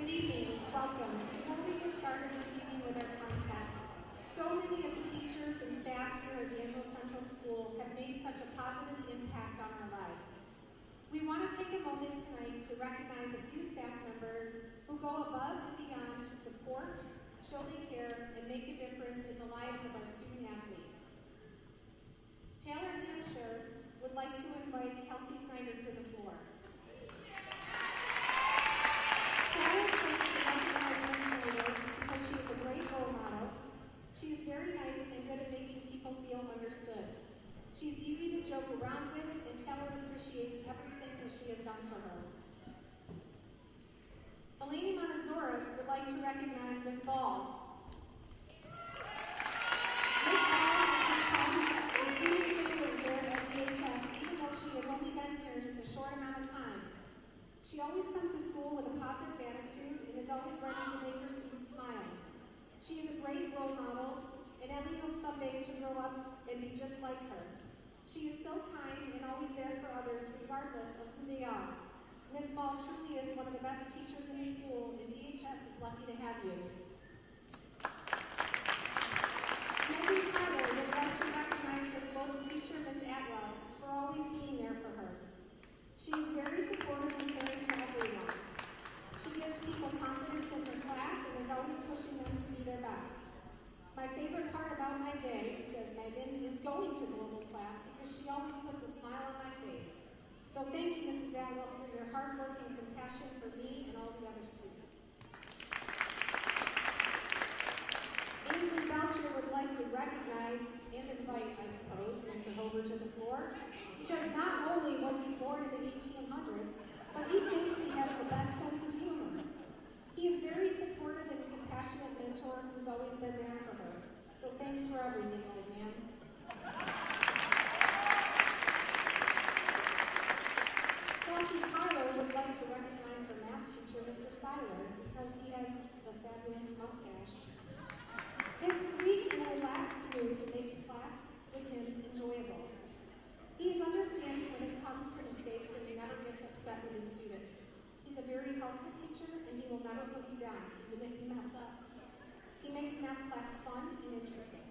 Good evening, welcome. Before we get started this evening with our contest, so many of the teachers and staff here at Dansville Central School have made such a positive impact on our lives. We want to take a moment tonight to recognize a few staff members who go above and beyond to support, show they care, and make a difference in the lives of our student athletes. Taylor Hampshire would like to invite Kelsey Snyder to the floor. Taylor would like to recognize Ms. Snyder because she is a great role model. She is very nice and good at making people feel understood. She's easy to joke around with, and Taylor appreciates everything that she has done for her. Eleni Montezouris would like to recognize Ms. Ball. Ms. Ball is doing video here at DHS, even though she has only been here just a short amount of time. She always comes to school with a positive attitude and is always ready to make her students smile. She is a great role model, and Ellie hopes someday to grow up and be just like her. She is so kind and always there for others, regardless of who they are. Ms. Ball truly is one of the best teachers in the school, and DHS is lucky to have you. Maggie Tyler would like to recognize her local teacher, Ms. Atwell, for always being there for her. She is very supportive and caring to everyone. She gives people confidence in her class and is always pushing them to be their best. My favorite part about my day, says Megan, is going to global class because she always puts a smile on my face. So thank you, Mrs. Atwell, for your hard work and compassion for me and all the other students. Ainsley Belcher would like to recognize and invite, I suppose, Mr. Hover to the floor, because not only was he born in the 1800s, but he thinks he has the best sense of humor. He is very supportive and compassionate mentor who's always been there for her. So thanks for everything, old man. Chelsea Tyler would like to recognize her math teacher, Mr. Seiler, because he has a fabulous mustache. His sweet and relaxed mood makes class with him enjoyable. He is understanding when it comes to mistakes and he never gets upset with his students. He's a very helpful teacher and he will never put you down, even if you mess up. He makes math class fun and interesting.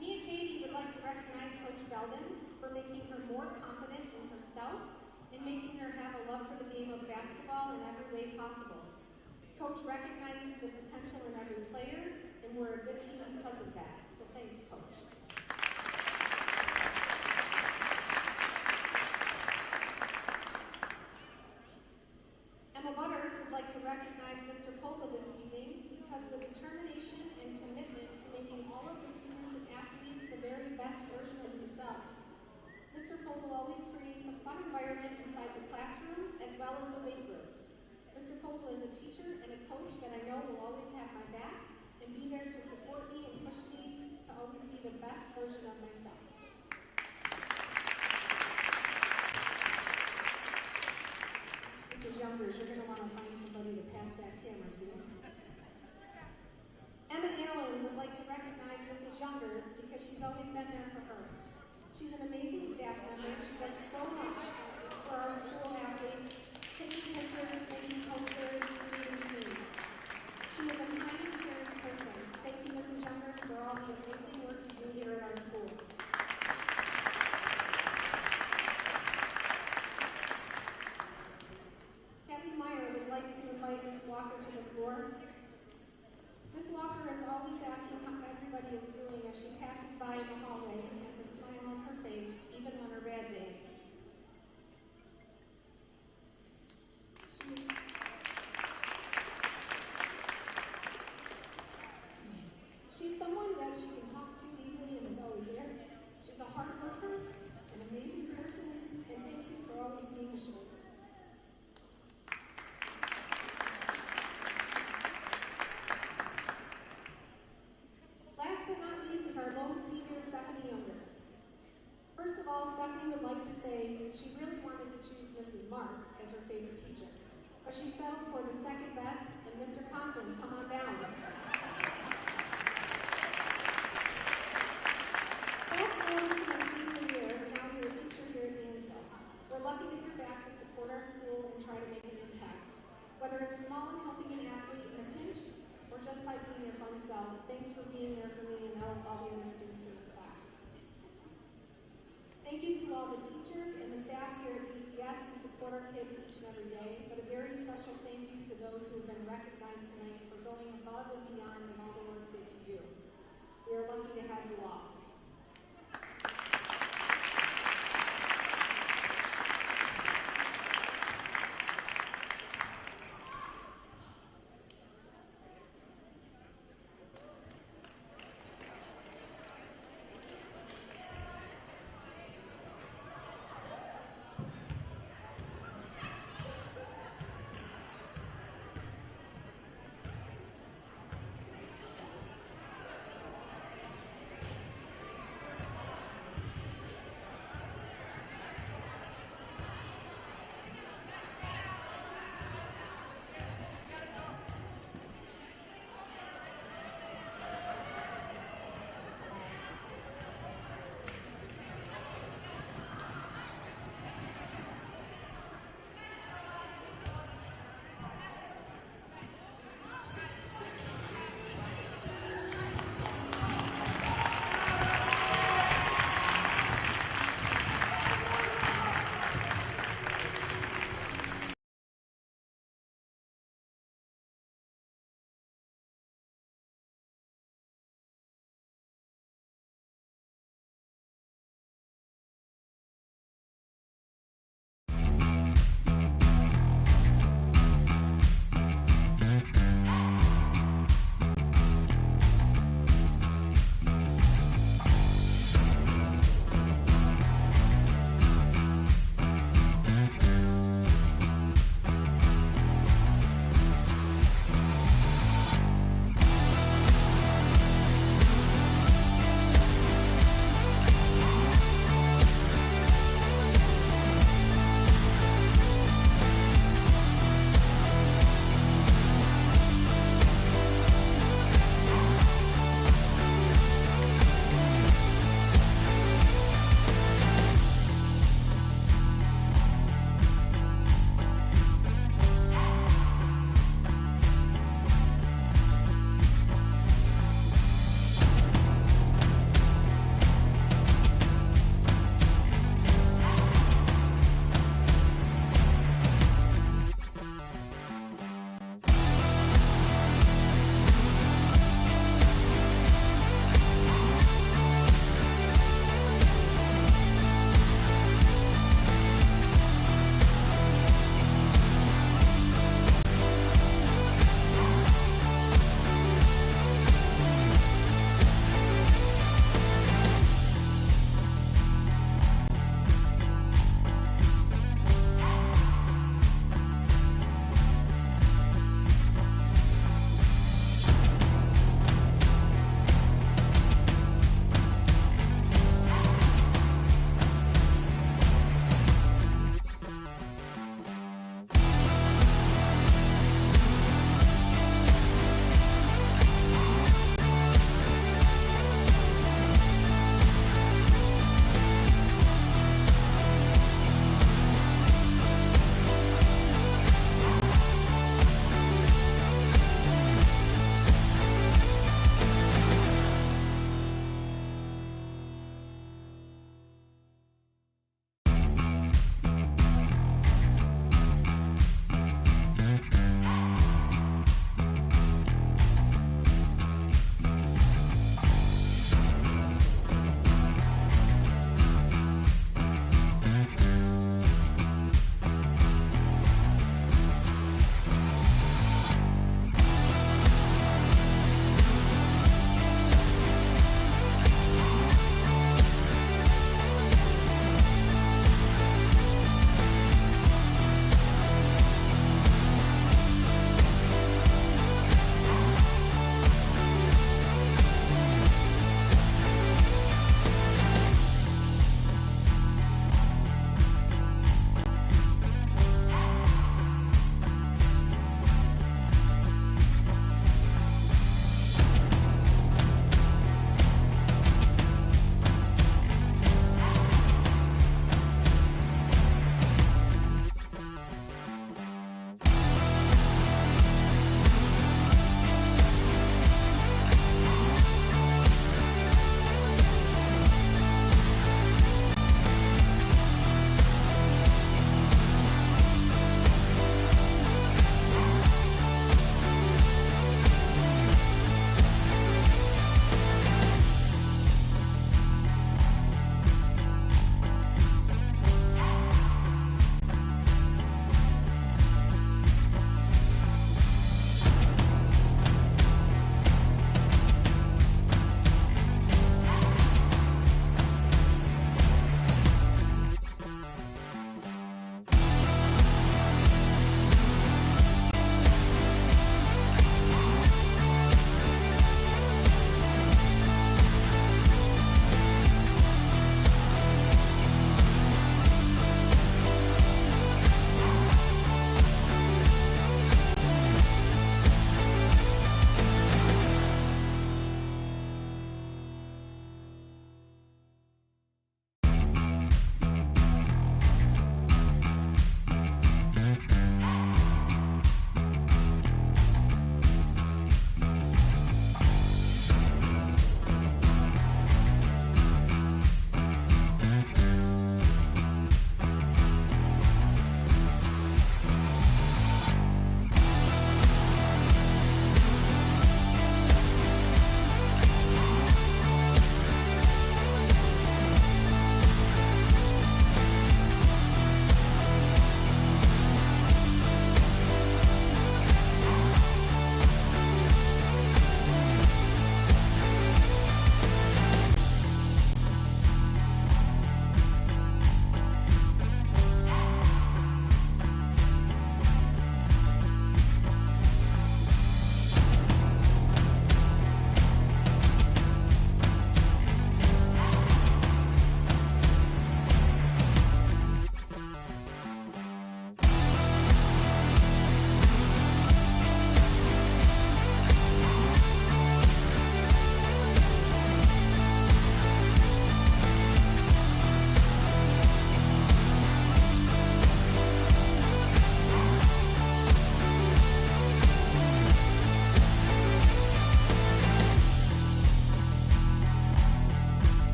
Me and Katie would like to recognize Coach Belden for making her more confident in herself and making her have a love for the game of basketball in every way possible. Coach recognizes the potential in every player, and we're a good team because of that. So thanks, Coach. Emma Butters would like to recognize Mr. Polka this evening because the determination and commitment to making all of the students and athletes the very best version of themselves. Mr. Polka always creates a fun environment inside the classroom as well as the weight room. Mr. Polka is a teacher and a coach that I know will always have my back and be there to support me and push me to always be the best version of myself. Mrs. Youngers, you're going to want to find somebody to pass that camera to. Emma Allen would like to recognize Mrs. Youngers because she's always been there for her. She's an amazing staff member. She does so much for our school athletes, taking pictures, making posters, reading meetings. She is a kind and caring person. Thank you, Mrs. Youngers, for all the amazing work you do here at our school. Kathy Meyer would like to invite Ms. Walker to the floor. Ms. Walker is always asking how everybody is doing as she passes by in the hallway and has a smile on her face, even on her bad day. She's someone that she can talk to easily and is always there. She's a hard worker, an amazing person, and thank you for always being a shoulder. Last but not least is our lone senior, Stephanie Youngers. First of all, Stephanie would like to say she really wanted to choose Mrs. Mark as her favorite teacher, but she settled for the second best, and Mr. Conklin, come on down. Fast forward to my senior year, all the teachers and the staff here at DCS who support our kids each and every day, but a very special thank you to those who have been recognized tonight for going above and beyond in all the work that you do. We are lucky to have you all.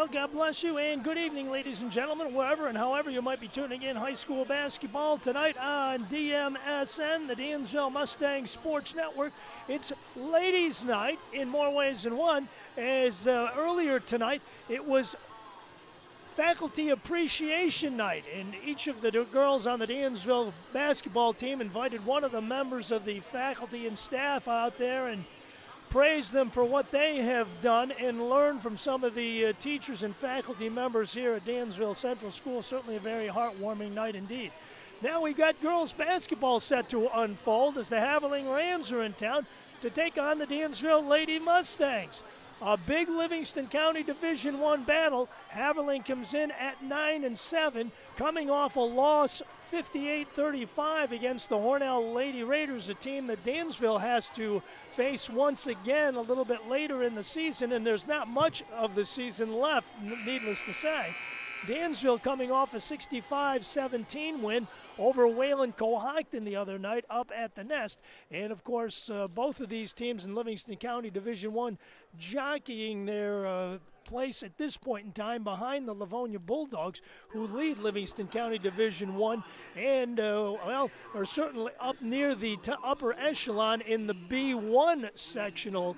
Well, God bless you, and good evening, ladies and gentlemen, wherever and however you might be tuning in high school basketball tonight on DMSN, the Dansville Mustang Sports Network. It's ladies' night in more ways than one, as earlier tonight it was Faculty Appreciation Night, and each of the girls on the Dansville basketball team invited one of the members of the faculty and staff out there and praise them for what they have done and learn from some of the teachers and faculty members here at Dansville Central School. Certainly a very heartwarming night indeed. Now we've got girls basketball set to unfold as the Haverling Rams are in town to take on the Dansville Lady Mustangs. A big Livingston County Division I battle. Haverling comes in at 9-7, coming off a loss 58-35 against the Hornell Lady Raiders, a team that Dansville has to face once again a little bit later in the season, and there's not much of the season left, needless to say. Dansville coming off a 65-17 win over Wayland Cohocton the other night up at the Nest. And, of course, both of these teams in Livingston County Division I jockeying their place at this point in time behind the Livonia Bulldogs, who lead Livingston County Division I and, well, are certainly up near the upper echelon in the B1 sectional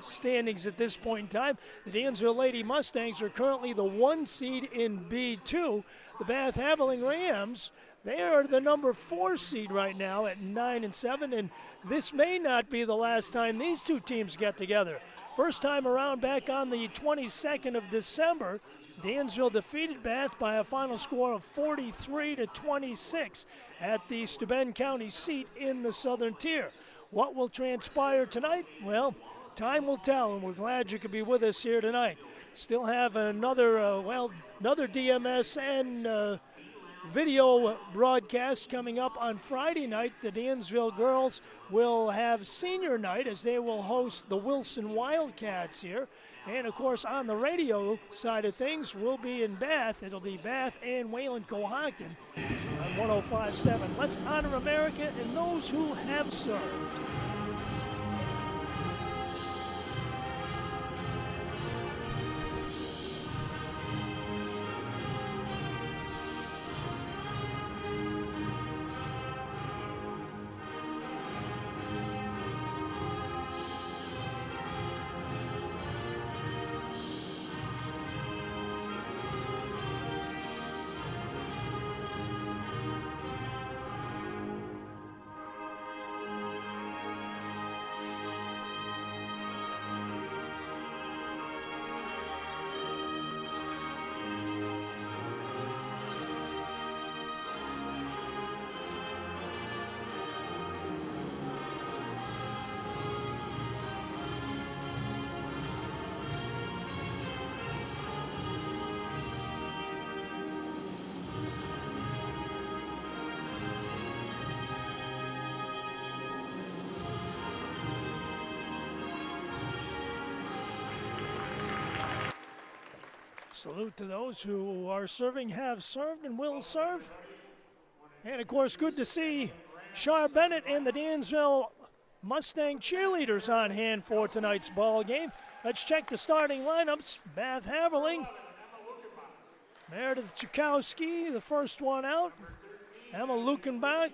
standings at this point in time. The Dansville Lady Mustangs are currently the 1 seed in B2. The Bath-Haverling Rams, they are the number 4 seed right now at 9-7, and this may not be the last time these two teams get together. First time around back on the 22nd of December, Dansville defeated Bath by a final score of 43-26 at the Steuben County seat in the Southern Tier. What will transpire tonight? Well, time will tell, and we're glad you could be with us here tonight. Still have another DMSN video broadcast coming up on Friday night. The Dansville girls will have senior night as they will host the Wilson Wildcats here. And, of course, on the radio side of things, we'll be in Bath. It'll be Bath and Wayland Cohocton on 105.7. Let's honor America and those who have served. Salute to those who are serving, have served, and will serve. And, of course, good to see Shar Bennett and the Dansville Mustang cheerleaders on hand for tonight's ball game. Let's check the starting lineups. Bath-Haverling, Meredith Chakowski, the first one out. Emma Lukenbach,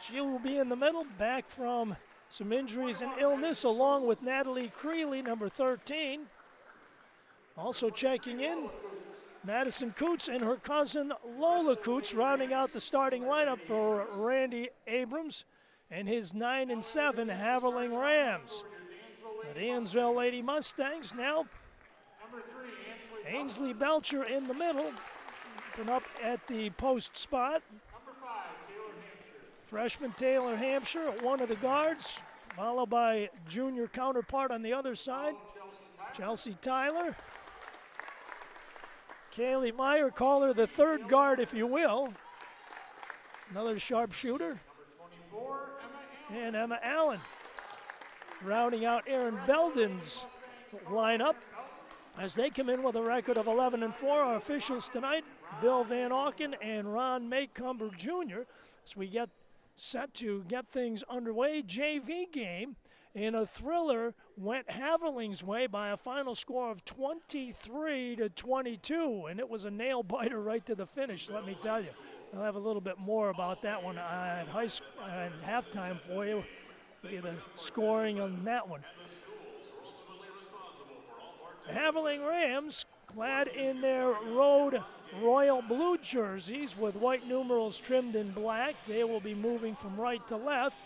she will be in the middle, back from some injuries and illness, along with Natalie Creeley, number 13. Also checking in, Madison Coots and her cousin Lola Coots, rounding out the starting lineup for Randy Abrams and his 9-7 Haverling Rams. The Dansville Lady Mustangs now, Ainsley Belcher in the middle, open up at the post spot. Freshman Taylor Hampshire at one of the guards, followed by junior counterpart on the other side, Chelsea Tyler. Kaylee Meyer, call her the third guard, if you will. Another sharpshooter. And Emma Allen. Rounding out Aaron Belden's lineup as they come in with a record of 11-4. Our officials tonight, Bill Van Auken and Ron Maycumber Jr. As we get set to get things underway, JV game. in a thriller went Haverling's way by a final score of 23-22, and it was a nail-biter right to the finish, let me tell you. I'll have a little bit more about that one at halftime for you. Give you the scoring on that one. The Haverling Rams, clad in their road royal blue jerseys with white numerals trimmed in black. They will be moving from right to left.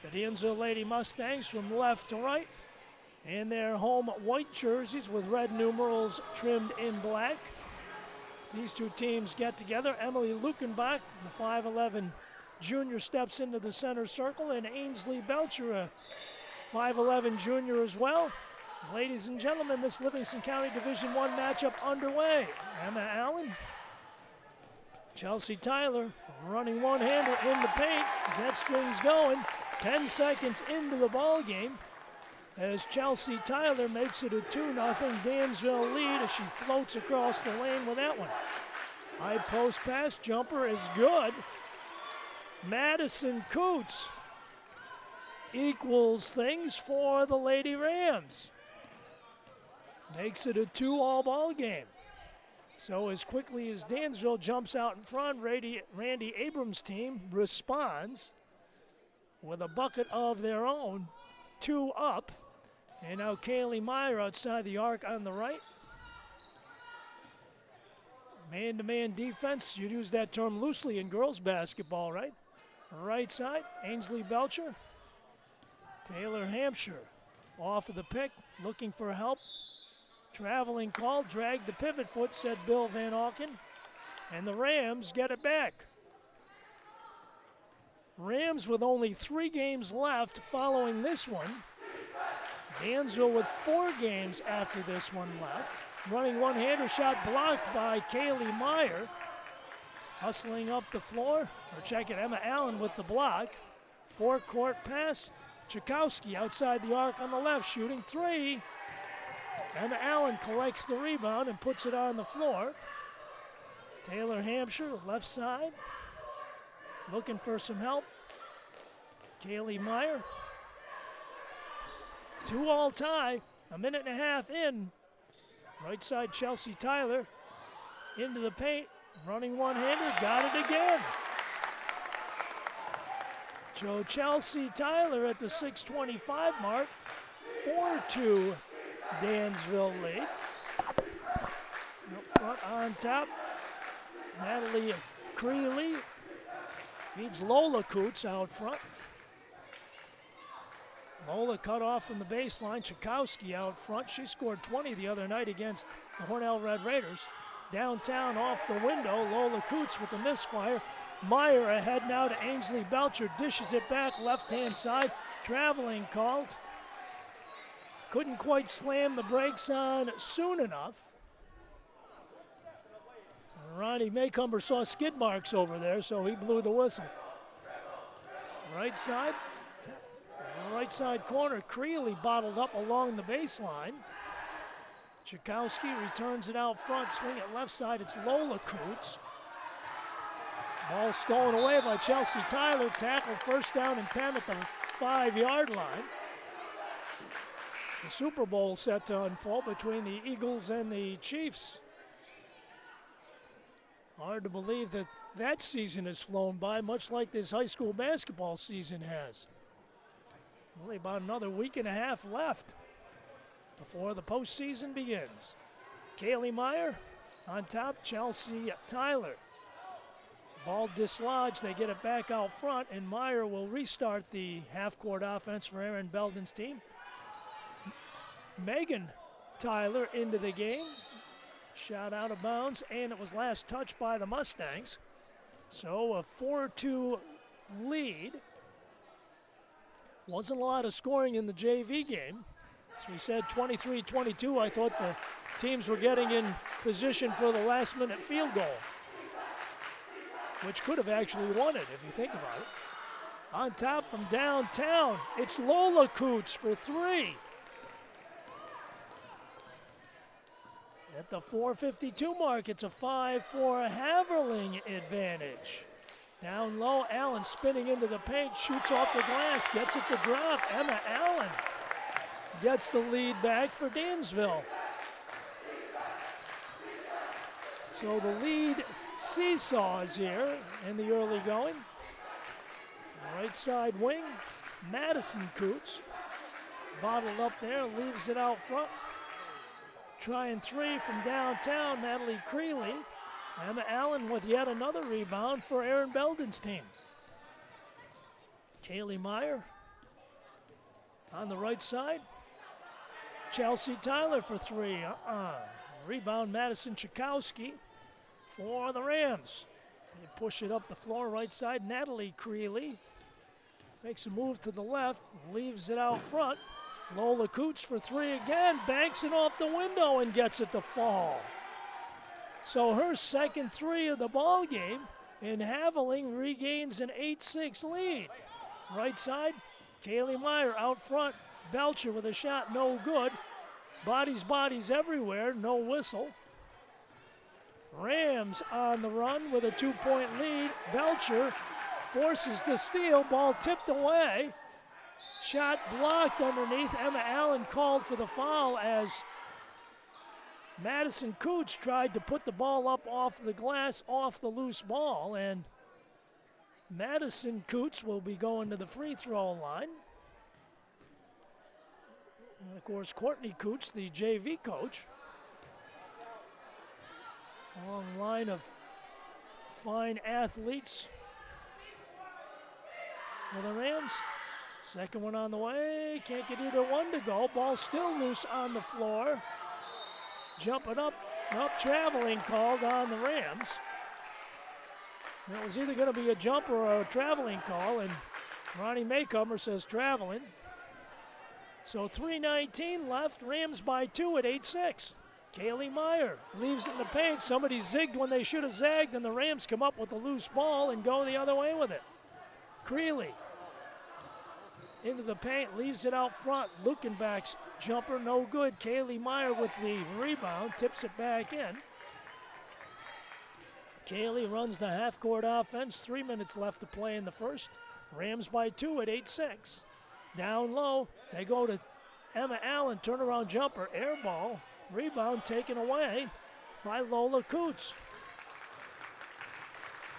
The Dansville Lady Mustangs from left to right. In their home white jerseys with red numerals trimmed in black. As these two teams get together, Emily Lukenbach, the 5'11 junior, steps into the center circle, and Ainsley Belcher, a 5'11 junior as well. Ladies and gentlemen, this Livingston County Division I matchup underway. Emma Allen, Chelsea Tyler, running one-hander in the paint, gets things going. 10 seconds into the ball game as Chelsea Tyler makes it a 2-0 Dansville lead as she floats across the lane with that one. High post pass, jumper is good. Madison Coots equals things for the Lady Rams. Makes it a 2-all ball game. So as quickly as Dansville jumps out in front, Randy Abrams' team responds with a bucket of their own, 2 up. And now Kaylee Meyer outside the arc on the right. Man-to-man defense, you'd use that term loosely in girls basketball, right? Right side, Ainsley Belcher. Taylor Hampshire off of the pick, looking for help. Traveling call, dragged the pivot foot, said Bill Van Auken. And the Rams get it back. Rams with only 3 games left following this one. Dansville with 4 games after this one left. Running one-hander, shot blocked by Kaylee Meyer. Hustling up the floor, or check it, Emma Allen with the block. Forecourt pass, Chakowski outside the arc on the left, shooting 3. Emma Allen collects the rebound and puts it on the floor. Taylor Hampshire, left side, looking for some help. Kaylee Meyer. 2-all tie, a minute and a half in. Right side, Chelsea Tyler into the paint, running one-hander, got it again. So Chelsea Tyler at the 6:25 mark, 4-2 Dansville lead. Up front on top, Natalie Creeley feeds Lola Coots out front. Lola cut off from the baseline. Chakowski out front. She scored 20 the other night against the Hornell Red Raiders. Downtown off the window, Lola Coots with the misfire. Meyer ahead now to Ainsley Belcher. Dishes it back left-hand side. Traveling called. Couldn't quite slam the brakes on soon enough. Ronnie Maycumber saw skid marks over there, so he blew the whistle. Right side corner, Creeley bottled up along the baseline. Chakowski returns it out front, swing it left side, it's Lola Coots. Ball stolen away by Chelsea Tyler, tackle first down and 10 at the 5-yard line. The Super Bowl set to unfold between the Eagles and the Chiefs. Hard to believe that that season has flown by, much like this high school basketball season has. Only about another week and a half left before the postseason begins. Kaylee Meyer on top, Chelsea Tyler. Ball dislodged, they get it back out front, and Meyer will restart the half-court offense for Aaron Belden's team. Megan Tyler into the game. Shot out of bounds, and it was last touched by the Mustangs. So a 4-2 lead. Wasn't a lot of scoring in the JV game. As we said, 23-22, I thought the teams were getting in position for the last-minute field goal, which could have actually won it if you think about it. On top from downtown, it's Lola Coots for 3. At the 4:52 mark, it's a 5-4 Haverling advantage. Down low, Allen spinning into the paint, shoots off the glass, gets it to drop. Emma Allen gets the lead back for Dansville. So the lead seesaws here in the early going. Right side wing, Madison Coots. Bottled up there, leaves it out front. Trying three from downtown, Natalie Creeley. Emma Allen with yet another rebound for Aaron Belden's team. Kaylee Meyer on the right side. Chelsea Tyler for three. Rebound Madison Chakowski for the Rams. They push it up the floor, right side. Natalie Creeley makes a move to the left, leaves it out front. Lola Coots for three again, banks it off the window and gets it to fall. So her second three of the ball game, and Haverling regains an 8-6 lead. Right side, Kaylee Meyer out front. Belcher with a shot, no good. Bodies everywhere, no whistle. Rams on the run with a 2-point lead. Belcher forces the steal, ball tipped away. Shot blocked underneath. Emma Allen called for the foul as Madison Coots tried to put the ball up off the glass, off the loose ball, and Madison Coots will be going to the free throw line. And of course, Courtney Coots, the JV coach. Long line of fine athletes for the Rams. Second one on the way, can't get either one to go. Ball still loose on the floor. Jumping up, traveling called on the Rams. It was either going to be a jump or a traveling call, and Ronnie Maycomer says traveling. So 3:19 left, Rams by 2 at 8-6. Kaylee Meyer leaves it in the paint. Somebody zigged when they should have zagged, and the Rams come up with a loose ball and go the other way with it. Creeley into the paint, leaves it out front. Lukenbach's jumper, no good. Kaylee Meyer with the rebound, tips it back in. Kaylee runs the half-court offense. 3 minutes left to play in the first. Rams by 2 at 8-6. Down low, they go to Emma Allen, turnaround jumper, air ball. Rebound taken away by Lola Coots.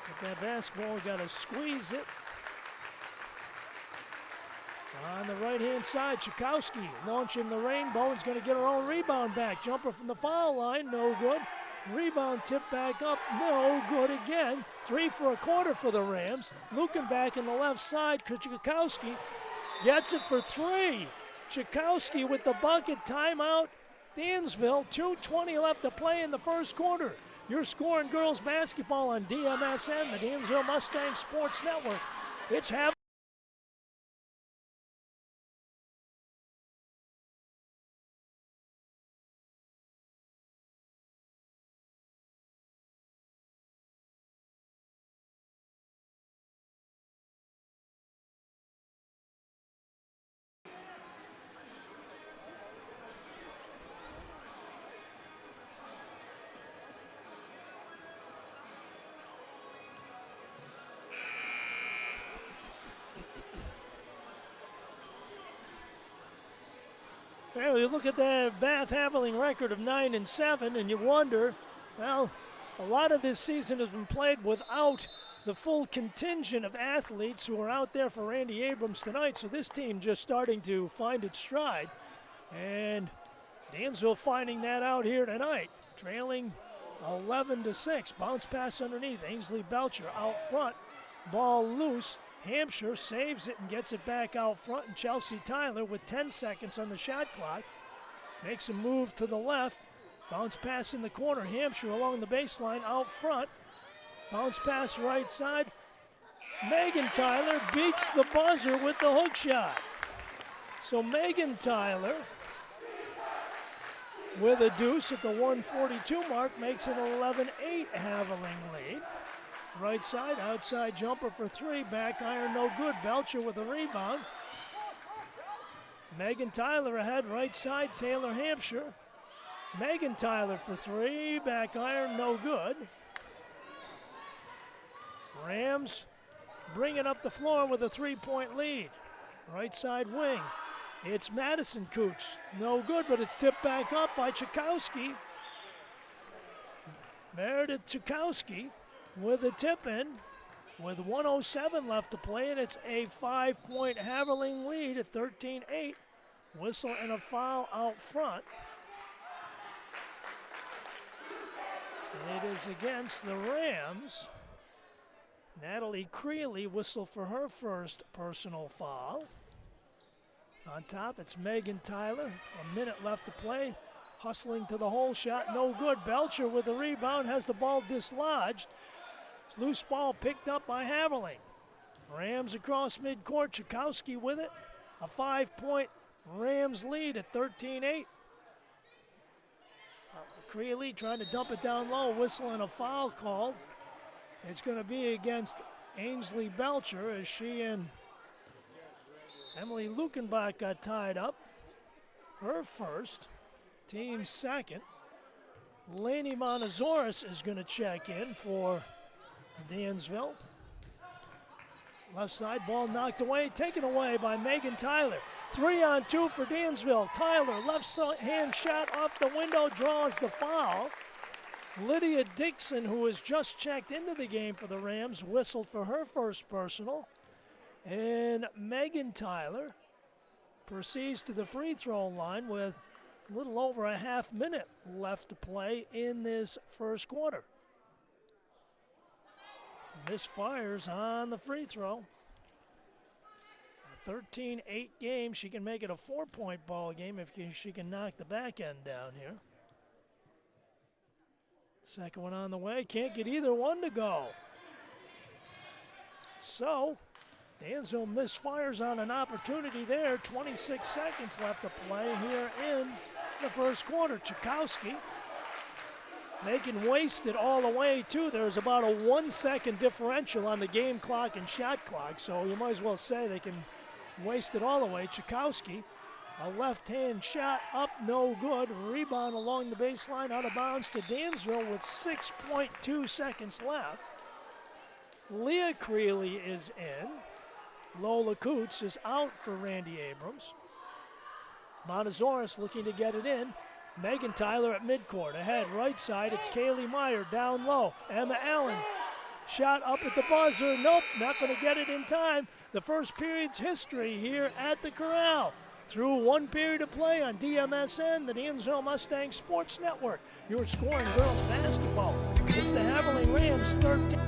With that basketball, got to squeeze it. On the right-hand side, Chakowski launching the rainbow. Is going to get her own rebound back. Jumper from the foul line, no good. Rebound tipped back up, no good again. 3 for a quarter for the Rams. Lukenbach in the left side. Chakowski gets it for 3. Chakowski with the bucket. Timeout, Dansville. 2:20 left to play in the first quarter. You're scoring girls basketball on DMSN, the Dansville Mustang Sports Network. It's Haverling. Well, you look at the Bath-Haverling record of 9-7, and you wonder, well, a lot of this season has been played without the full contingent of athletes who are out there for Randy Abrams tonight, so this team just starting to find its stride. And Dansville finding that out here tonight, trailing 11-6. Bounce pass underneath, Ainsley Belcher out front, ball loose. Hampshire saves it and gets it back out front, and Chelsea Tyler with 10 seconds on the shot clock makes a move to the left. Bounce pass in the corner. Hampshire along the baseline out front. Bounce pass right side. Megan Tyler beats the buzzer with the hook shot. So Megan Tyler with a deuce at the 1:42 mark makes it 11-8 Haverling lead. Right side, outside jumper for 3, back iron no good. Belcher with a rebound. Megan Tyler ahead, right side, Taylor Hampshire. Megan Tyler for 3, back iron no good. Rams bringing up the floor with a 3-point lead. Right side wing, It's Madison Cooch. No good, but it's tipped back up by Chakowski. Meredith Chakowski with a tip in with 1:07 left to play, and it's a 5-point Haverling lead at 13-8. Whistle and a foul out front. It is against the Rams. Natalie Creeley whistled for her first personal foul. On top, it's Megan Tyler. A minute left to play. Hustling to the hole shot, no good. Belcher with the rebound, has the ball dislodged. It's loose ball picked up by Haverling. Rams across midcourt, Chakowski with it. A 5-point Rams lead at 13-8. Creeley trying to dump it down low, whistle and a foul called. It's going to be against Ainsley Belcher as she and Emily Lukenbach got tied up. Her first, team second. Lainey Montezores is going to check in for Dansville. Left side, ball knocked away, taken away by Megan Tyler. 3-on-2 for Dansville. Tyler, left hand shot off the window, draws the foul. Lydia Dixon, who has just checked into the game for the Rams, whistled for her first personal. And Megan Tyler proceeds to the free throw line with a little over a half minute left to play in this first quarter. Misfires on the free throw. A 13-8 game. She can make it a 4-point ball game if she can knock the back end down here. Second one on the way. Can't get either one to go. So, Dansville misfires on an opportunity there. 26 seconds left to play here in the first quarter. Chakowski. They can waste it all the way, too. There's about a 1-second differential on the game clock and shot clock, so you might as well say they can waste it all the way. Chakowski, a left-hand shot up, no good. Rebound along the baseline, out of bounds to Dansville with 6.2 seconds left. Leah Creeley is in. Lola Coots is out for Randy Abrams. Montezores looking to get it in. Megan Tyler at midcourt. Ahead, right side, it's Kaylee Meyer down low. Emma Allen, shot up at the buzzer. Nope, not going to get it in time. The first period's history here at the Corral. Through one period of play on DMSN, the Dansville Mustangs Sports Network. Your scoring girls basketball. It's the Haverling Rams 13.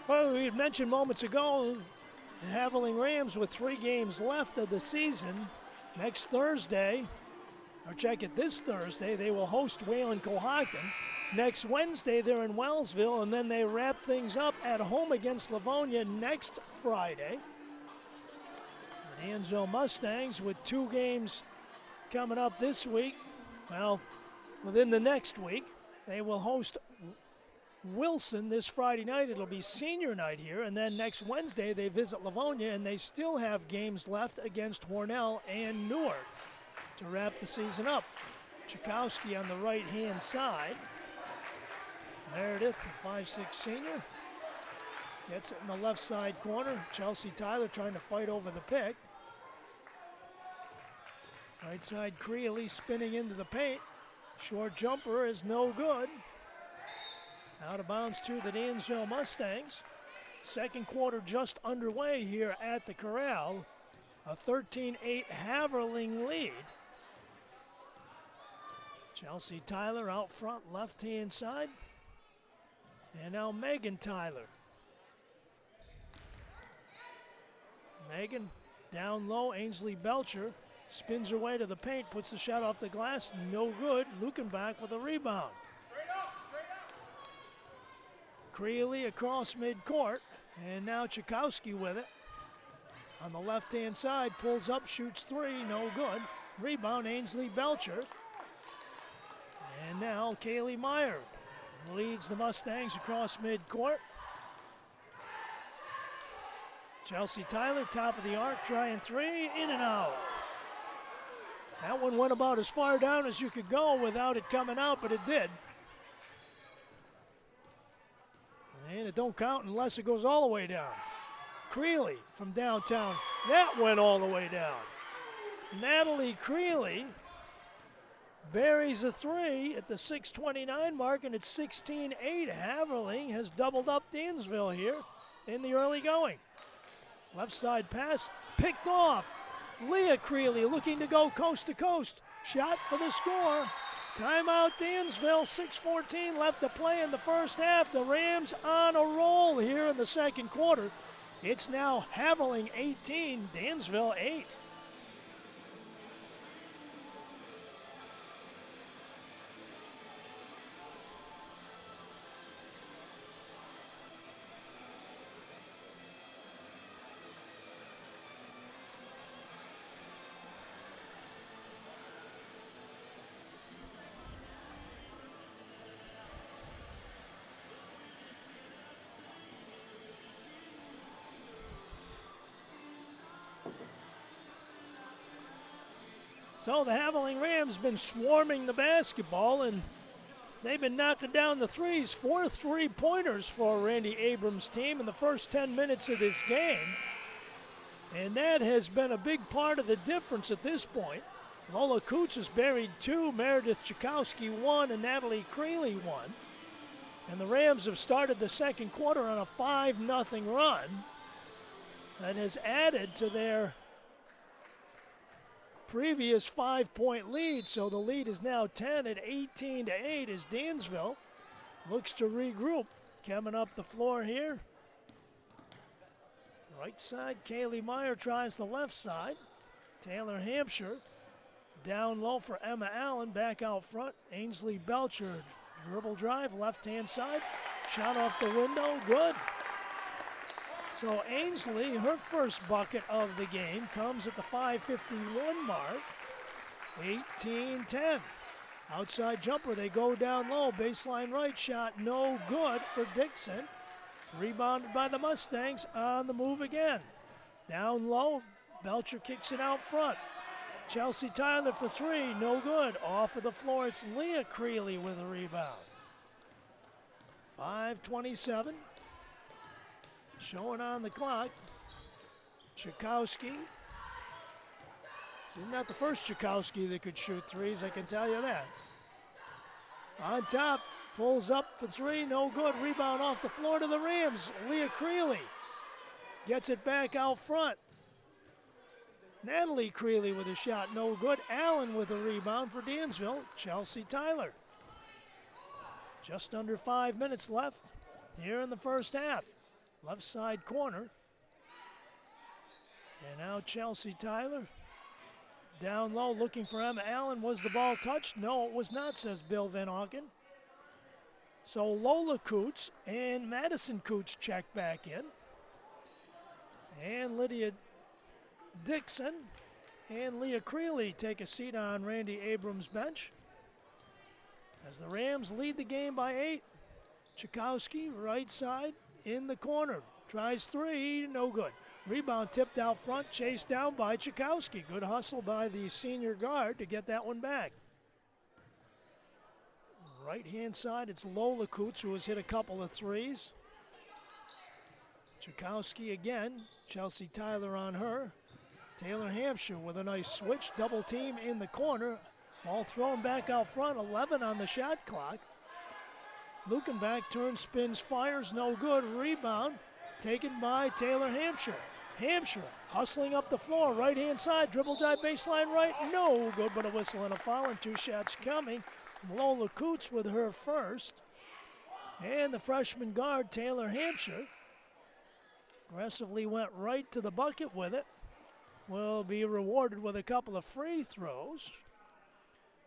Well, we had mentioned moments ago, the Haverling Rams with 3 games left of the season. Next Thursday, or check it, this Thursday, they will host Wayland Cohocton. Next Wednesday, they're in Wellsville, and then they wrap things up at home against Livonia next Friday. The Dansville Mustangs with 2 games coming up this week. Well, within the next week, they will host Wilson this Friday night. It'll be senior night here, and then next Wednesday they visit Livonia, and they still have games left against Hornell and Newark to wrap the season up. Chakowski on the right-hand side. Meredith, the 5'6" senior, gets it in the left side corner. Chelsea Tyler trying to fight over the pick. Right side, Creeley spinning into the paint. Short jumper is no good. Out of bounds to the Dansville Mustangs. Second quarter just underway here at the Corral. A 13-8 Haverling lead. Chelsea Tyler out front, left-hand side. And now Megan Tyler. Megan down low, Ainsley Belcher spins her way to the paint, puts the shot off the glass, no good. Lukenbach with a rebound. Creeley across midcourt, and now Chakowski with it. On the left-hand side, pulls up, shoots three, no good. Rebound, Ainsley Belcher. And now Kaylee Meyer leads the Mustangs across midcourt. Chelsea Tyler, top of the arc, trying three, in and out. That one went about as far down as you could go without it coming out, but it did. And it don't count unless it goes all the way down. Creeley from downtown, that went all the way down. Natalie Creeley buries a three at the 6:29 mark, and it's 16-8. Haverling has doubled up Dansville here in the early going. Left side pass, picked off. Leah Creeley looking to go coast to coast. Shot for the score. Timeout Dansville, 6:14 left to play in the first half. The Rams on a roll here in the second quarter. It's now Haverling 18, Dansville 8. So the Haverling Rams been swarming the basketball, and they've been knocking down the threes. 4 3-pointers for Randy Abrams' team in the first 10 minutes of this game. And that has been a big part of the difference at this point. Lola Coots has buried 2, Meredith Chakowski 1, and Natalie Creeley 1. And the Rams have started the second quarter on a 5-0 run that has added to their previous 5-point lead, so the lead is now 10 at 18-8 as Dansville looks to regroup. Coming up the floor here. Right side, Kaylee Meyer tries the left side. Taylor Hampshire down low for Emma Allen, back out front. Ainsley Belcher, dribble drive, left-hand side. Shot off the window, good. So Ainsley, her first bucket of the game comes at the 5:51 mark, 18-10. Outside jumper, they go down low, baseline right shot, no good for Dixon. Rebounded by the Mustangs, on the move again. Down low, Belcher kicks it out front. Chelsea Tyler for three, no good. Off of the floor, it's Leah Creeley with a rebound. 5:27. Showing on the clock, Chakowski. She's not the first Chakowski that could shoot threes, I can tell you that. On top, pulls up for three, no good. Rebound off the floor to the Rams. Leah Creeley gets it back out front. Natalie Creeley with a shot, no good. Allen with a rebound for Dansville. Chelsea Tyler. Just under 5 minutes left here in the first half. Left side corner. And now Chelsea Tyler down low looking for Emma Allen. Was the ball touched? No, it was not, says Bill Van Auken. So Lola Coots and Madison Coots check back in. And Lydia Dixon and Leah Creeley take a seat on Randy Abrams' bench. As the Rams lead the game by 8. Chakowski, right side. In the corner, tries three, no good. Rebound tipped out front, chased down by Chakowski. Good hustle by the senior guard to get that one back. Right-hand side, it's Lola Coots, who has hit a couple of threes. Chakowski again, Chelsea Tyler on her. Taylor Hampshire with a nice switch, double team in the corner. Ball thrown back out front, 11 on the shot clock. Lukenbach turns, spins, fires, no good. Rebound taken by Taylor Hampshire. Hampshire hustling up the floor, right-hand side, dribble drive baseline right, no good, but a whistle and a foul, and 2 shots coming. Lola Coots with her first. And the freshman guard, Taylor Hampshire, aggressively went right to the bucket with it. Will be rewarded with a couple of free throws.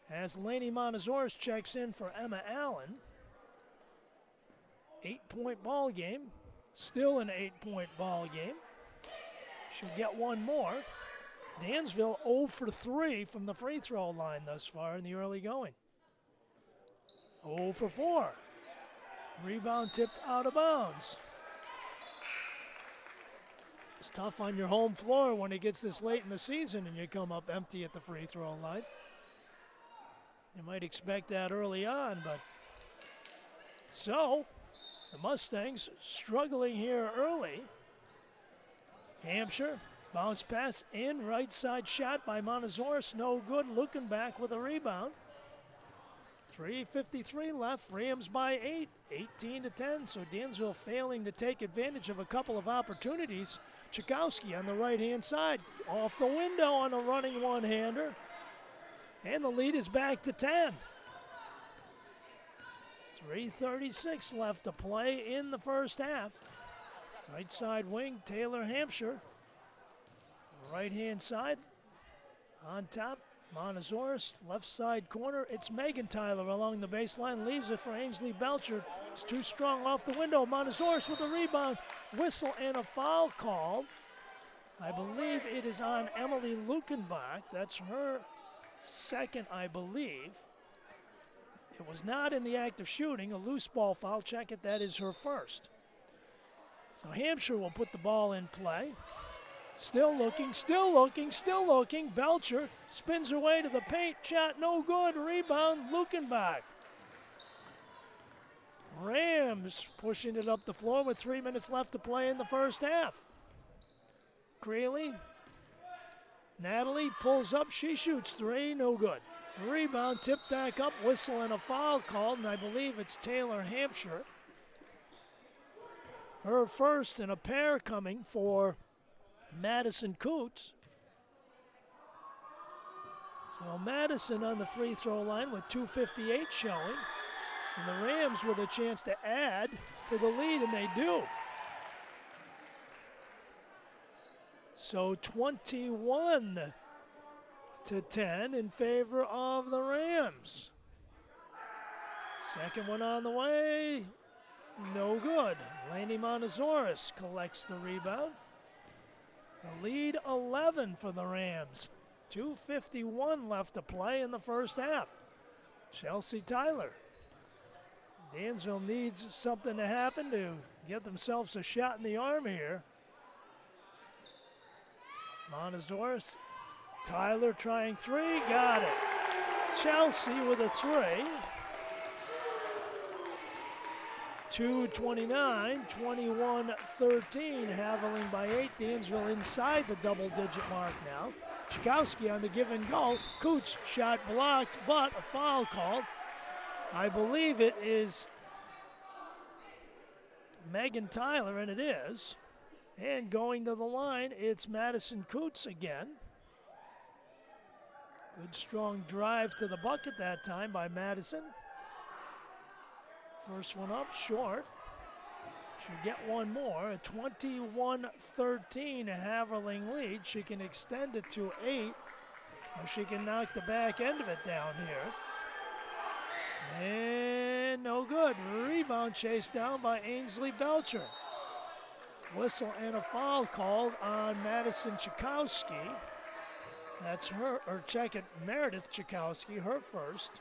As Lainey Montezores checks in for Emma Allen. 8-point ball game. Still an 8-point ball game. She'll get one more. Dansville 0 for 3 from the free throw line thus far in the early going. 0 for 4. Rebound tipped out of bounds. It's tough on your home floor when it gets this late in the season and you come up empty at the free throw line. You might expect that early on, but so the Mustangs struggling here early. Hampshire, bounce pass in, right side shot by Montezores, no good, looking back with a rebound. 3:53 left, Rams by 8, 18-10, so Dansville failing to take advantage of a couple of opportunities. Chakowski on the right-hand side, off the window on a running one-hander, and the lead is back to 10. 3:36 left to play in the first half. Right side wing, Taylor Hampshire. Right-hand side, on top, Montezores. Left side corner, it's Megan Tyler along the baseline. Leaves it for Ainsley Belcher. It's too strong off the window. Montezores with a rebound. Whistle and a foul called. I believe it is on Emily Lukenbach. That's her second, I believe. It was not in the act of shooting. A loose ball foul. Check it. That is her first. So Hampshire will put the ball in play. Still looking, still looking, still looking. Belcher spins her way to the paint. Shot no good. Rebound, Lukenbach. Rams pushing it up the floor with 3 minutes left to play in the first half. Creeley. Natalie pulls up. She shoots three. No good. Rebound tipped back up. Whistle and a foul called, and I believe it's Taylor Hampshire. Her first and a pair coming for Madison Coots. So Madison on the free throw line with 2:58 showing. And the Rams with a chance to add to the lead, and they do. So 21-10 in favor of the Rams. Second one on the way. No good. Laney Montezores collects the rebound. The lead 11 for the Rams. 2:51 left to play in the first half. Chelsea Tyler. Dansville needs something to happen to get themselves a shot in the arm here. Montezores. Tyler trying three. Got it. Chelsea with a three. 2:29, 21-13, Haverling by 8. Dansville inside the double-digit mark now. Chakowski on the give and go. Coots shot blocked, but a foul called. I believe it is Megan Tyler, and it is. And going to the line, it's Madison Coots again. Good strong drive to the bucket that time by Madison. First one up, short. She'll get one more. A 21-13 Haverling lead. She can extend it to 8. Or she can knock the back end of it down here. And no good. Rebound chased down by Ainsley Belcher. Whistle and a foul called on Madison Chakowski. That's her, or check it, Meredith Chakowski, her first.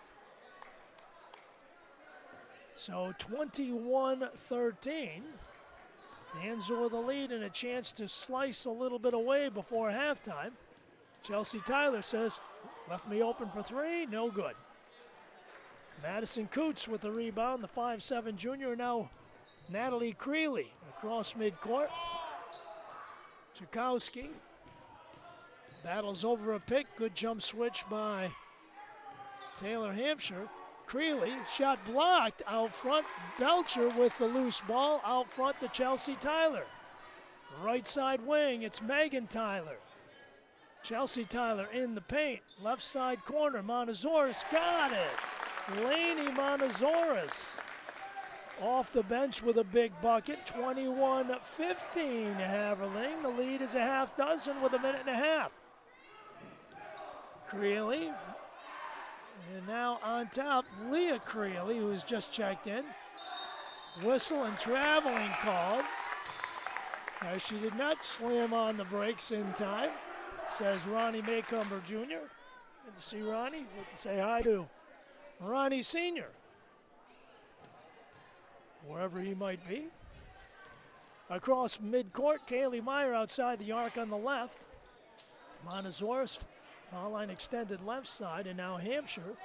So 21-13. Dansville with a lead and a chance to slice a little bit away before halftime. Chelsea Tyler says, left me open for three, no good. Madison Coots with the rebound, the 5'7" junior. Now Natalie Creeley across midcourt. Chakowski battles over a pick. Good jump switch by Taylor Hampshire. Creeley, shot blocked out front. Belcher with the loose ball out front to Chelsea Tyler. Right side wing, it's Megan Tyler. Chelsea Tyler in the paint. Left side corner, Montezores got it. Laney Montezores off the bench with a big bucket. 21-15 Haverling. The lead is a half dozen with a minute and a half. Creeley. And now on top, Leah Creeley, who has just checked in. Whistle and traveling called. She did not slam on the brakes in time, says Ronnie Maycomber Jr. Good to see Ronnie. Good to say hi to Ronnie Sr., wherever he might be. Across midcourt, Kaylee Meyer outside the arc on the left. Montezoris, foul line extended left side, and now Hampshire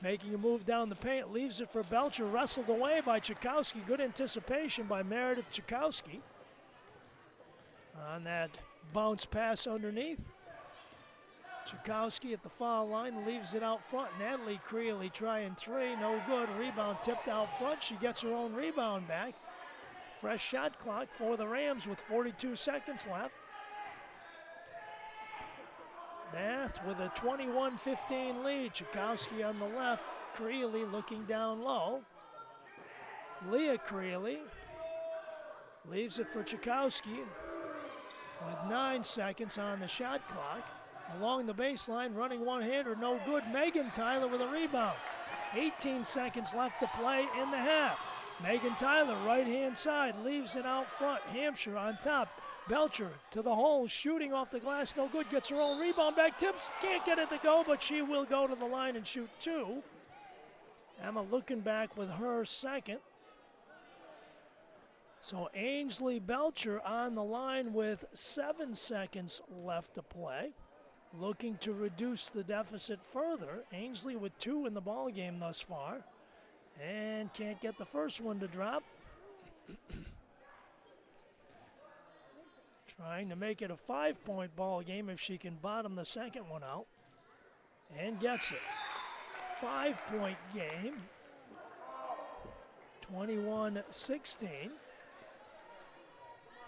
making a move down the paint, leaves it for Belcher, wrestled away by Chakowski. Good anticipation by Meredith Chakowski on that bounce pass underneath. Chakowski at the foul line, leaves it out front. Natalie Creeley trying three, no good. Rebound tipped out front. She gets her own rebound back. Fresh shot clock for the Rams with 42 seconds left. Bath with a 21-15 lead. Chakowski on the left. Creeley looking down low. Leah Creeley leaves it for Chakowski with 9 seconds on the shot clock. Along the baseline, running one-hander, no good. Megan Tyler with a rebound. 18 seconds left to play in the half. Megan Tyler, right-hand side, leaves it out front. Hampshire on top. Belcher to the hole, shooting off the glass, no good. Gets her own rebound back, tips, can't get it to go, but she will go to the line and shoot two. Emma looking back with her second. So Ainsley Belcher on the line with 7 seconds left to play. Looking to reduce the deficit further. Ainsley with 2 in the ball game thus far. And can't get the first one to drop. Trying to make it a 5-point ball game if she can bottom the second one out. And gets it. 5-point game. 21-16.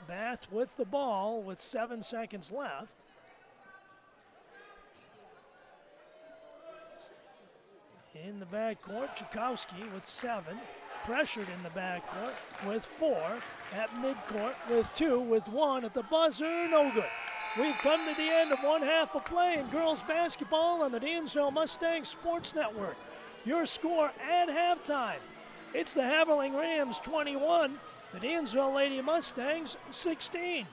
Bath with the ball with 7 seconds left. In the backcourt, Chakowski with 7. Pressured in the backcourt with 4. At midcourt with 2, with 1 at the buzzer, no good. We've come to the end of one half of play in girls basketball on the Dansville Mustangs Sports Network. Your score at halftime. It's the Haverling Rams 21, the Dansville Lady Mustangs 16.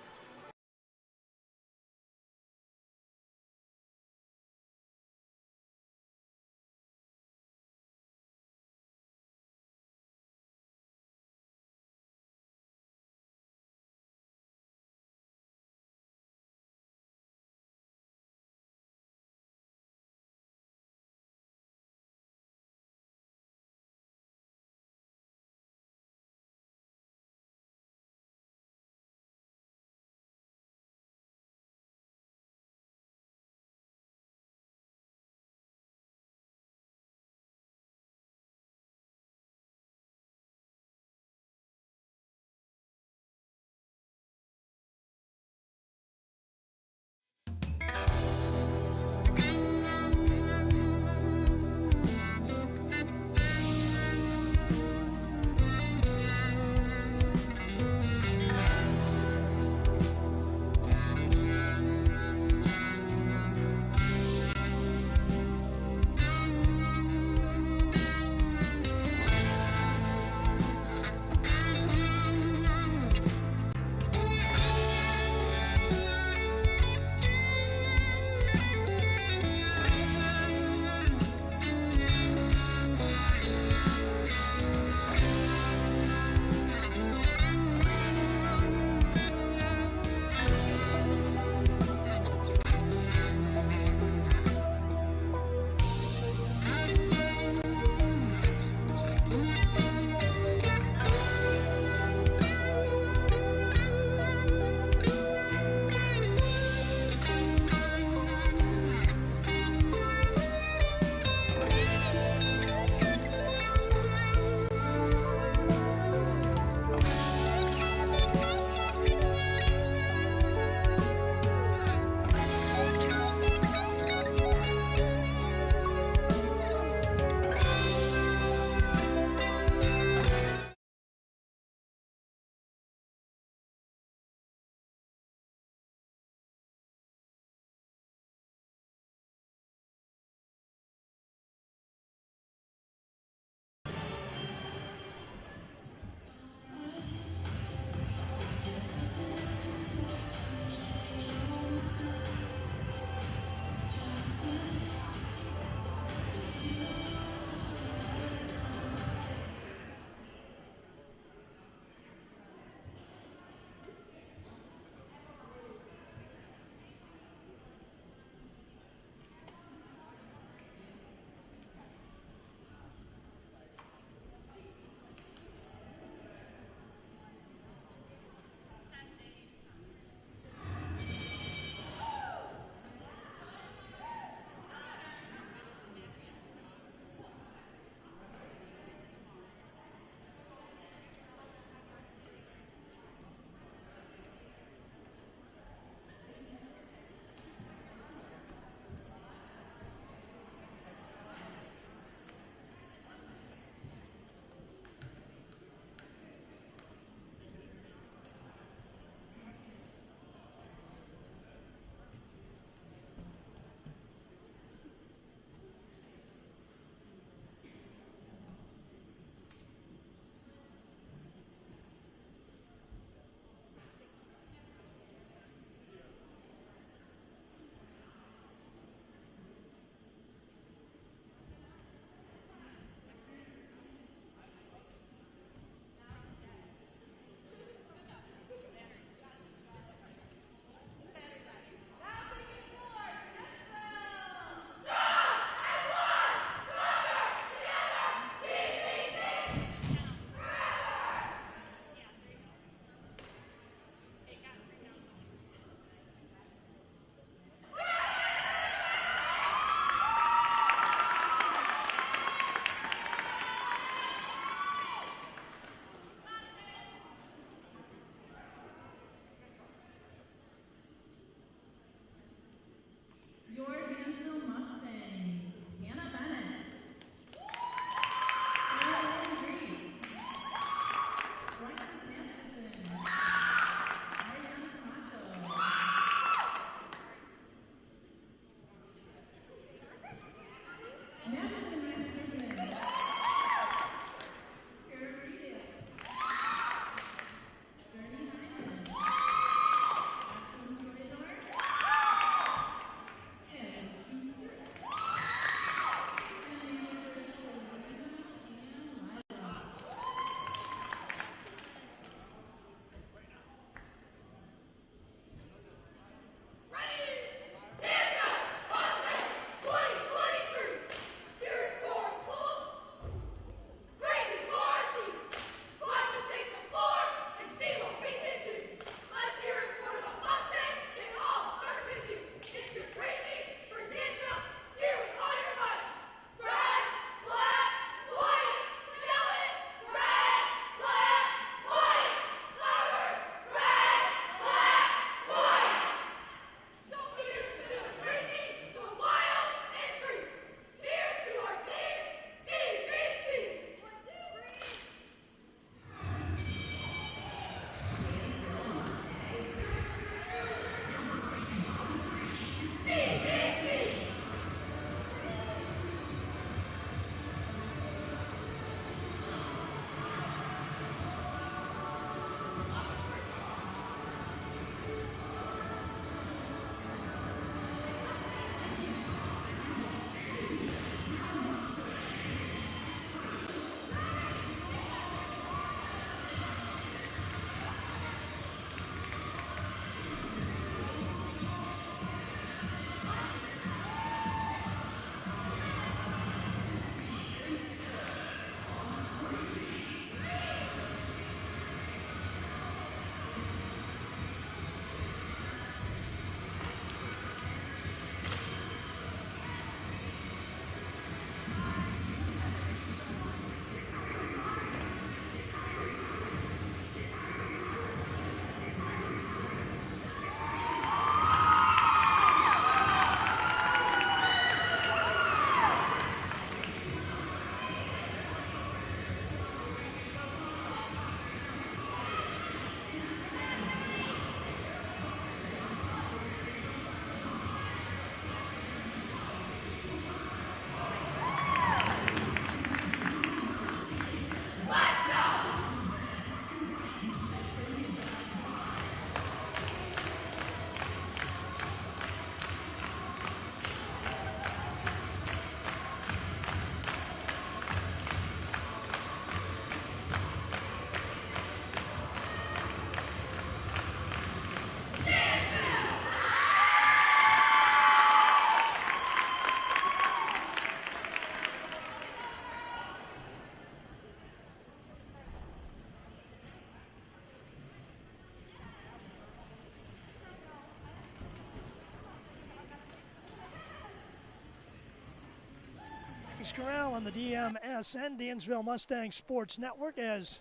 Ladies Corral on the DMSN, Dansville Mustang Sports Network, as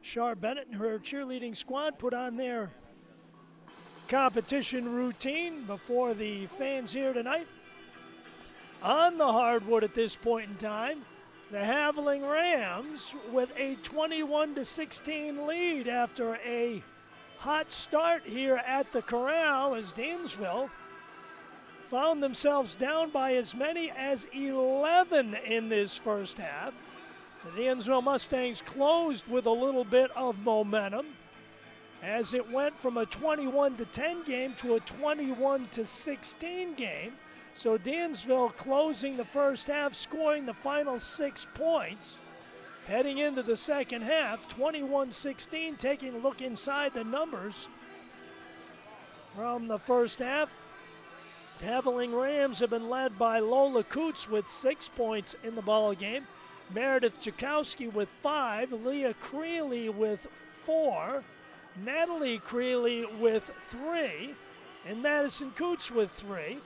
Char Bennett and her cheerleading squad put on their competition routine before the fans here tonight. On the hardwood at this point in time, the Haverling Rams with a 21-16 lead after a hot start here at the Corral, as Dansville found themselves down by as many as 11 in this first half. The Dansville Mustangs closed with a little bit of momentum as it went from a 21-10 game to a 21-16 game. So Dansville closing the first half, scoring the final 6 points. Heading into the second half, 21-16, taking a look inside the numbers from the first half. The Haverling Rams have been led by Lola Coots with 6 points in the ball game. Meredith Chakowski with 5, Leah Creeley with 4, Natalie Creeley with 3, and Madison Coots with 3.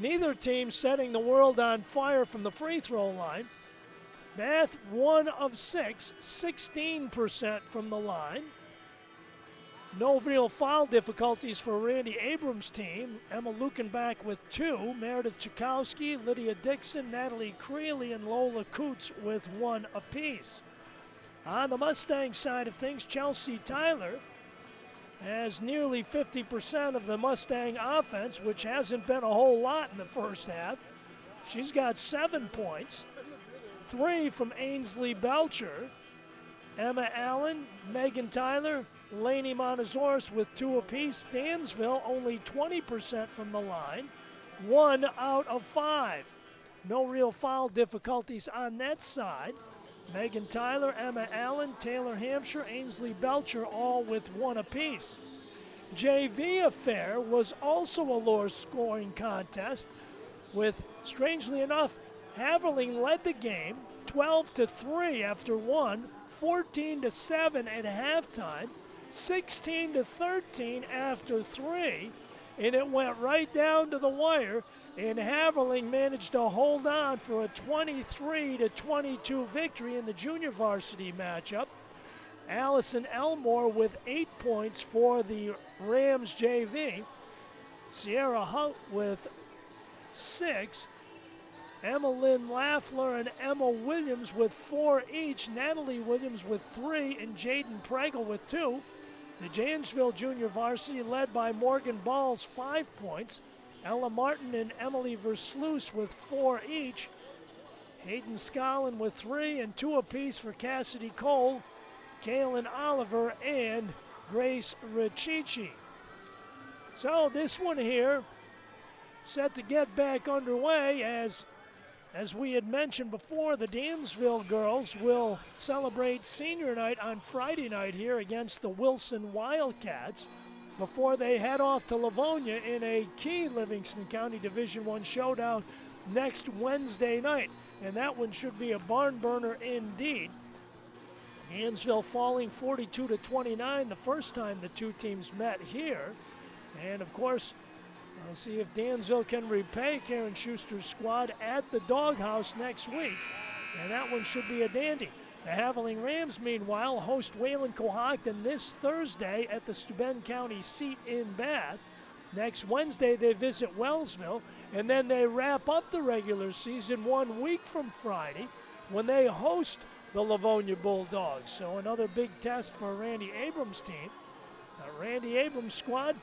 Neither team setting the world on fire from the free throw line. Bath 1 of 6, 16% from the line. No real foul difficulties for Randy Abrams' team. Emma Lukenbach with 2, Meredith Chakowski, Lydia Dixon, Natalie Creeley, and Lola Coots with 1 apiece. On the Mustang side of things, Chelsea Tyler has nearly 50% of the Mustang offense, which hasn't been a whole lot in the first half. She's got 7 points, 3 from Ainsley Belcher. Emma Allen, Megan Tyler, Lainey Montezoris with 2 apiece. Dansville only 20% from the line, 1 out of 5. No real foul difficulties on that side. Megan Tyler, Emma Allen, Taylor Hampshire, Ainsley Belcher, all with 1 apiece. JV affair was also a lower scoring contest with, strangely enough, Haverling led the game 12-3 after 1, 14-7 at halftime, 16-13 after 3, and it went right down to the wire, and Haverling managed to hold on for a 23-22 victory in the junior varsity matchup. Allison Elmore with 8 points for the Rams JV. Sierra Hunt with 6. Emma Lynn Laffler and Emma Williams with 4 each. Natalie Williams with 3 and Jaden Pregel with 2. The Janesville Junior Varsity led by Morgan Balls, 5 points. Ella Martin and Emily Versluis with 4 each. Hayden Scollin with 3 and 2 apiece for Cassidy Cole, Kaylin Oliver, and Grace Richichi. So this one here set to get back underway as we had mentioned before, the Dansville girls will celebrate senior night on Friday night here against the Wilson Wildcats before they head off to Livonia in a key Livingston County Division I showdown next Wednesday night. And that one should be a barn burner indeed. Dansville falling 42-29 the first time the two teams met here. And of course, we'll see if Dansville can repay Karen Schuster's squad at the Doghouse next week. And that one should be a dandy. The Haverling Rams, meanwhile, host Wayland Cohocton this Thursday at the Steuben County seat in Bath. Next Wednesday, they visit Wellsville, and then they wrap up the regular season 1 week from Friday when they host the Livonia Bulldogs. So another big test for Randy Abrams' team. Randy Abrams' squad,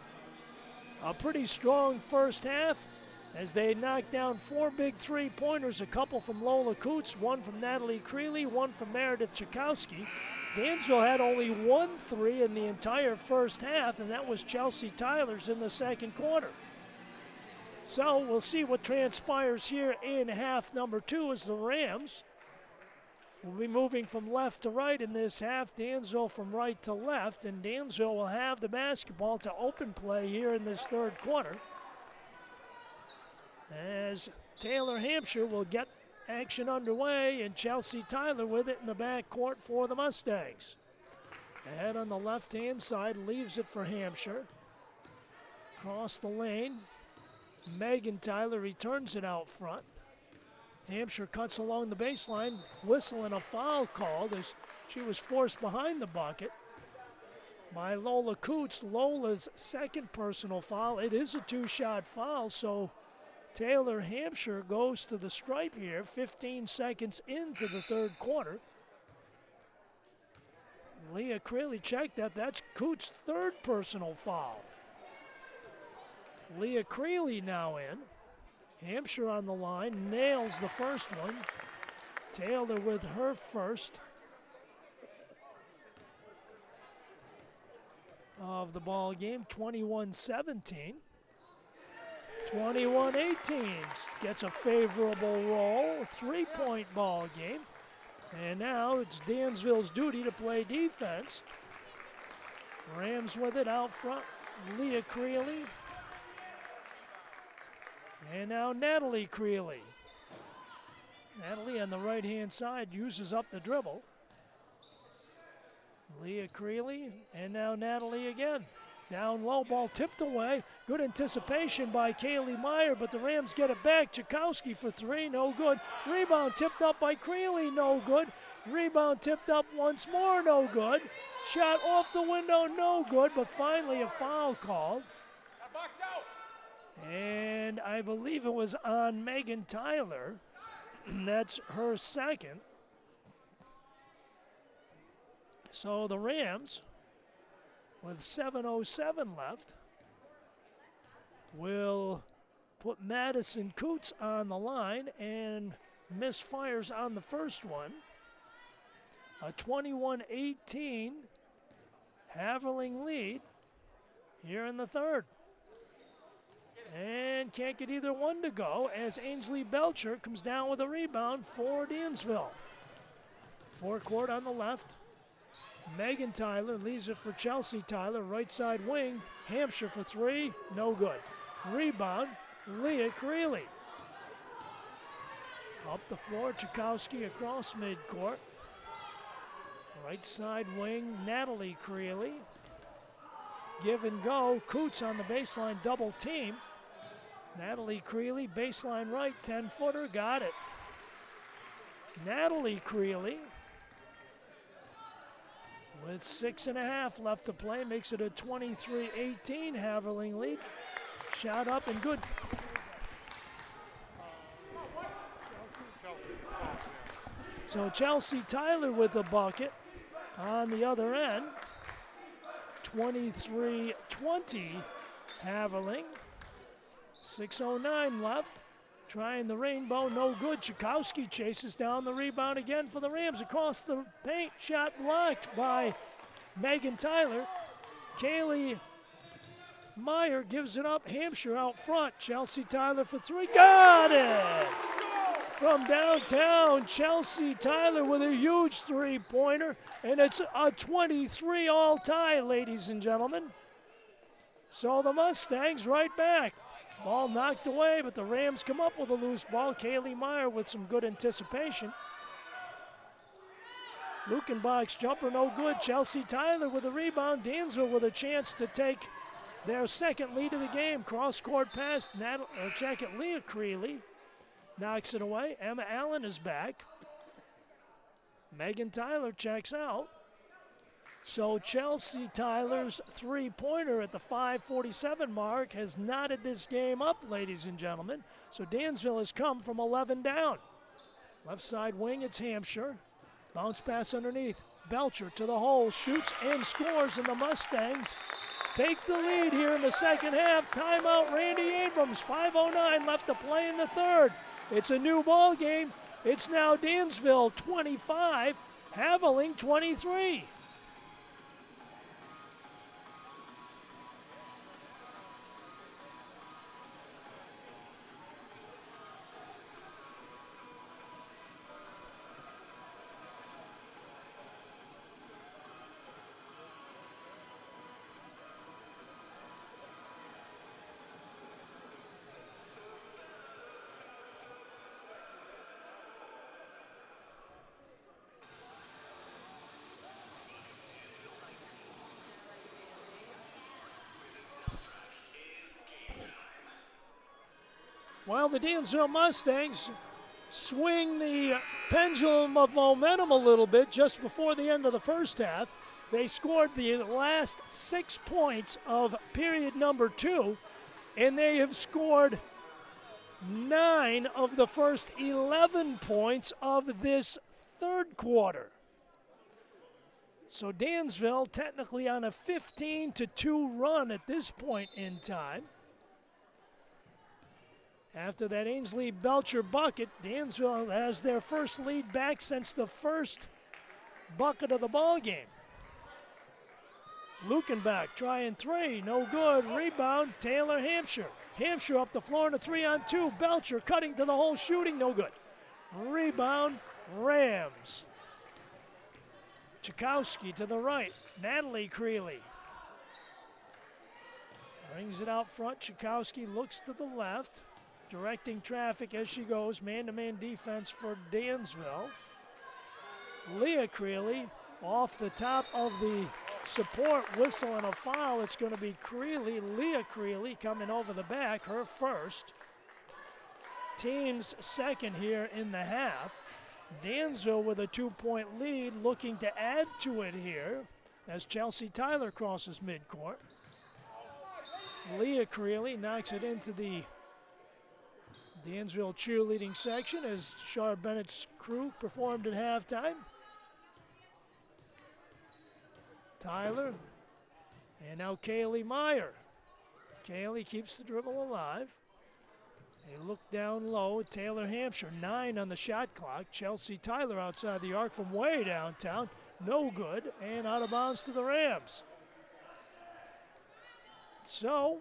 a pretty strong first half as they knocked down 4 big three-pointers, a couple from Lola Coots, 1 from Natalie Creeley, 1 from Meredith Chakowski. Dansville had only 1 3 in the entire first half, and that was Chelsea Tyler's in the second quarter. So we'll see what transpires here in half number 2 as the Rams will be moving from left to right in this half, Dansville from right to left, and Dansville will have the basketball to open play here in this third quarter, as Taylor Hampshire will get action underway and Chelsea Tyler with it in the backcourt for the Mustangs. Ahead on the left-hand side, leaves it for Hampshire. Across the lane, Megan Tyler returns it out front. Hampshire cuts along the baseline, whistle and a foul called as she was forced behind the bucket by Lola Coots. Lola's second personal foul. It is a two-shot foul, so Taylor Hampshire goes to the stripe here, 15 seconds into the third quarter. Leah Creeley checked that. That's Coots' third personal foul. Leah Creeley now in. Hampshire on the line, nails the first one. Taylor with her first of the ball game, 21-17. 21-18 gets a favorable roll, a three-point ball game. And now it's Dansville's duty to play defense. Rams with it out front, Leah Creeley. And now Natalie Creeley. Natalie on the right-hand side uses up the dribble. Leah Creeley, and now Natalie again. Down low, ball tipped away. Good anticipation by Kaylee Meyer, but the Rams get it back. Chakowski for three, no good. Rebound tipped up by Creeley, no good. Rebound tipped up once more, no good. Shot off the window, no good, but finally a foul called. And I believe it was on Megan Tyler. That's her second. So the Rams, with 7:07 left, will put Madison Coots on the line and misfires on the first one. A 21-18 Haverling lead here in the third. And can't get either one to go as Ainsley Belcher comes down with a rebound for Dansville. Forecourt on the left. Megan Tyler leaves it for Chelsea Tyler, right side wing. Hampshire for three, no good. Rebound, Leah Creeley. Up the floor, Chakowski across midcourt. Right side wing, Natalie Creeley. Give and go, Coots on the baseline, double team. Natalie Creeley, baseline right, 10-footer, got it. Natalie Creeley, with 6.5 left to play, makes it a 23-18 Haverling lead. Shot up and good. So Chelsea Tyler with the bucket on the other end. 23-20 Haverling. 6:09 left. Trying the rainbow, no good. Chakowski chases down the rebound again for the Rams across the paint. Shot blocked by Megan Tyler. Kaylee Meyer gives it up. Hampshire out front. Chelsea Tyler for three. Got it! From downtown, Chelsea Tyler with a huge three-pointer. And it's a 23-all tie, ladies and gentlemen. So the Mustangs right back. Ball knocked away, but the Rams come up with a loose ball. Kaylee Meyer with some good anticipation. Lukenbach's jumper no good. Chelsea Tyler with a rebound. Dansville with a chance to take their second lead of the game. Cross-court pass. Check it, Leah Creeley knocks it away. Emma Allen is back. Megan Tyler checks out. So Chelsea Tyler's three-pointer at the 5:47 mark has knotted this game up, ladies and gentlemen. So Dansville has come from 11 down. Left side wing, it's Hampshire. Bounce pass underneath. Belcher to the hole, shoots and scores, and the Mustangs take the lead here in the second half. Timeout, Randy Abrams. 5:09 left to play in the third. It's a new ball game. It's now Dansville 25, Haverling 23. Well, the Dansville Mustangs swing the pendulum of momentum a little bit just before the end of the first half. They scored the last 6 points of period number 2, and they have scored 9 of the first 11 points of this third quarter. So Dansville technically on a 15-2 run at this point in time. After that Ainsley Belcher bucket, Dansville has their first lead back since the first bucket of the ball game. Lukenbach trying 3, no good. Rebound, Taylor Hampshire. Hampshire up the floor in a 3-on-2. Belcher cutting to the hole, shooting, no good. Rebound, Rams. Chakowski to the right. Natalie Creeley brings it out front. Chakowski looks to the left, directing traffic as she goes. Man-to-man defense for Dansville. Leah Creeley off the top of the support whistle and a foul. It's going to be Creeley, Leah Creeley coming over the back, her first. Team's second here in the half. Dansville with a 2-point lead, looking to add to it here as Chelsea Tyler crosses midcourt. Leah Creeley knocks it into the Dansville cheerleading section as Shar Bennett's crew performed at halftime. Tyler, and now Kaylee Meyer. Kaylee keeps the dribble alive. They look down low. Taylor Hampshire, 9 on the shot clock. Chelsea Tyler outside the arc from way downtown. No good, and out of bounds to the Rams. So,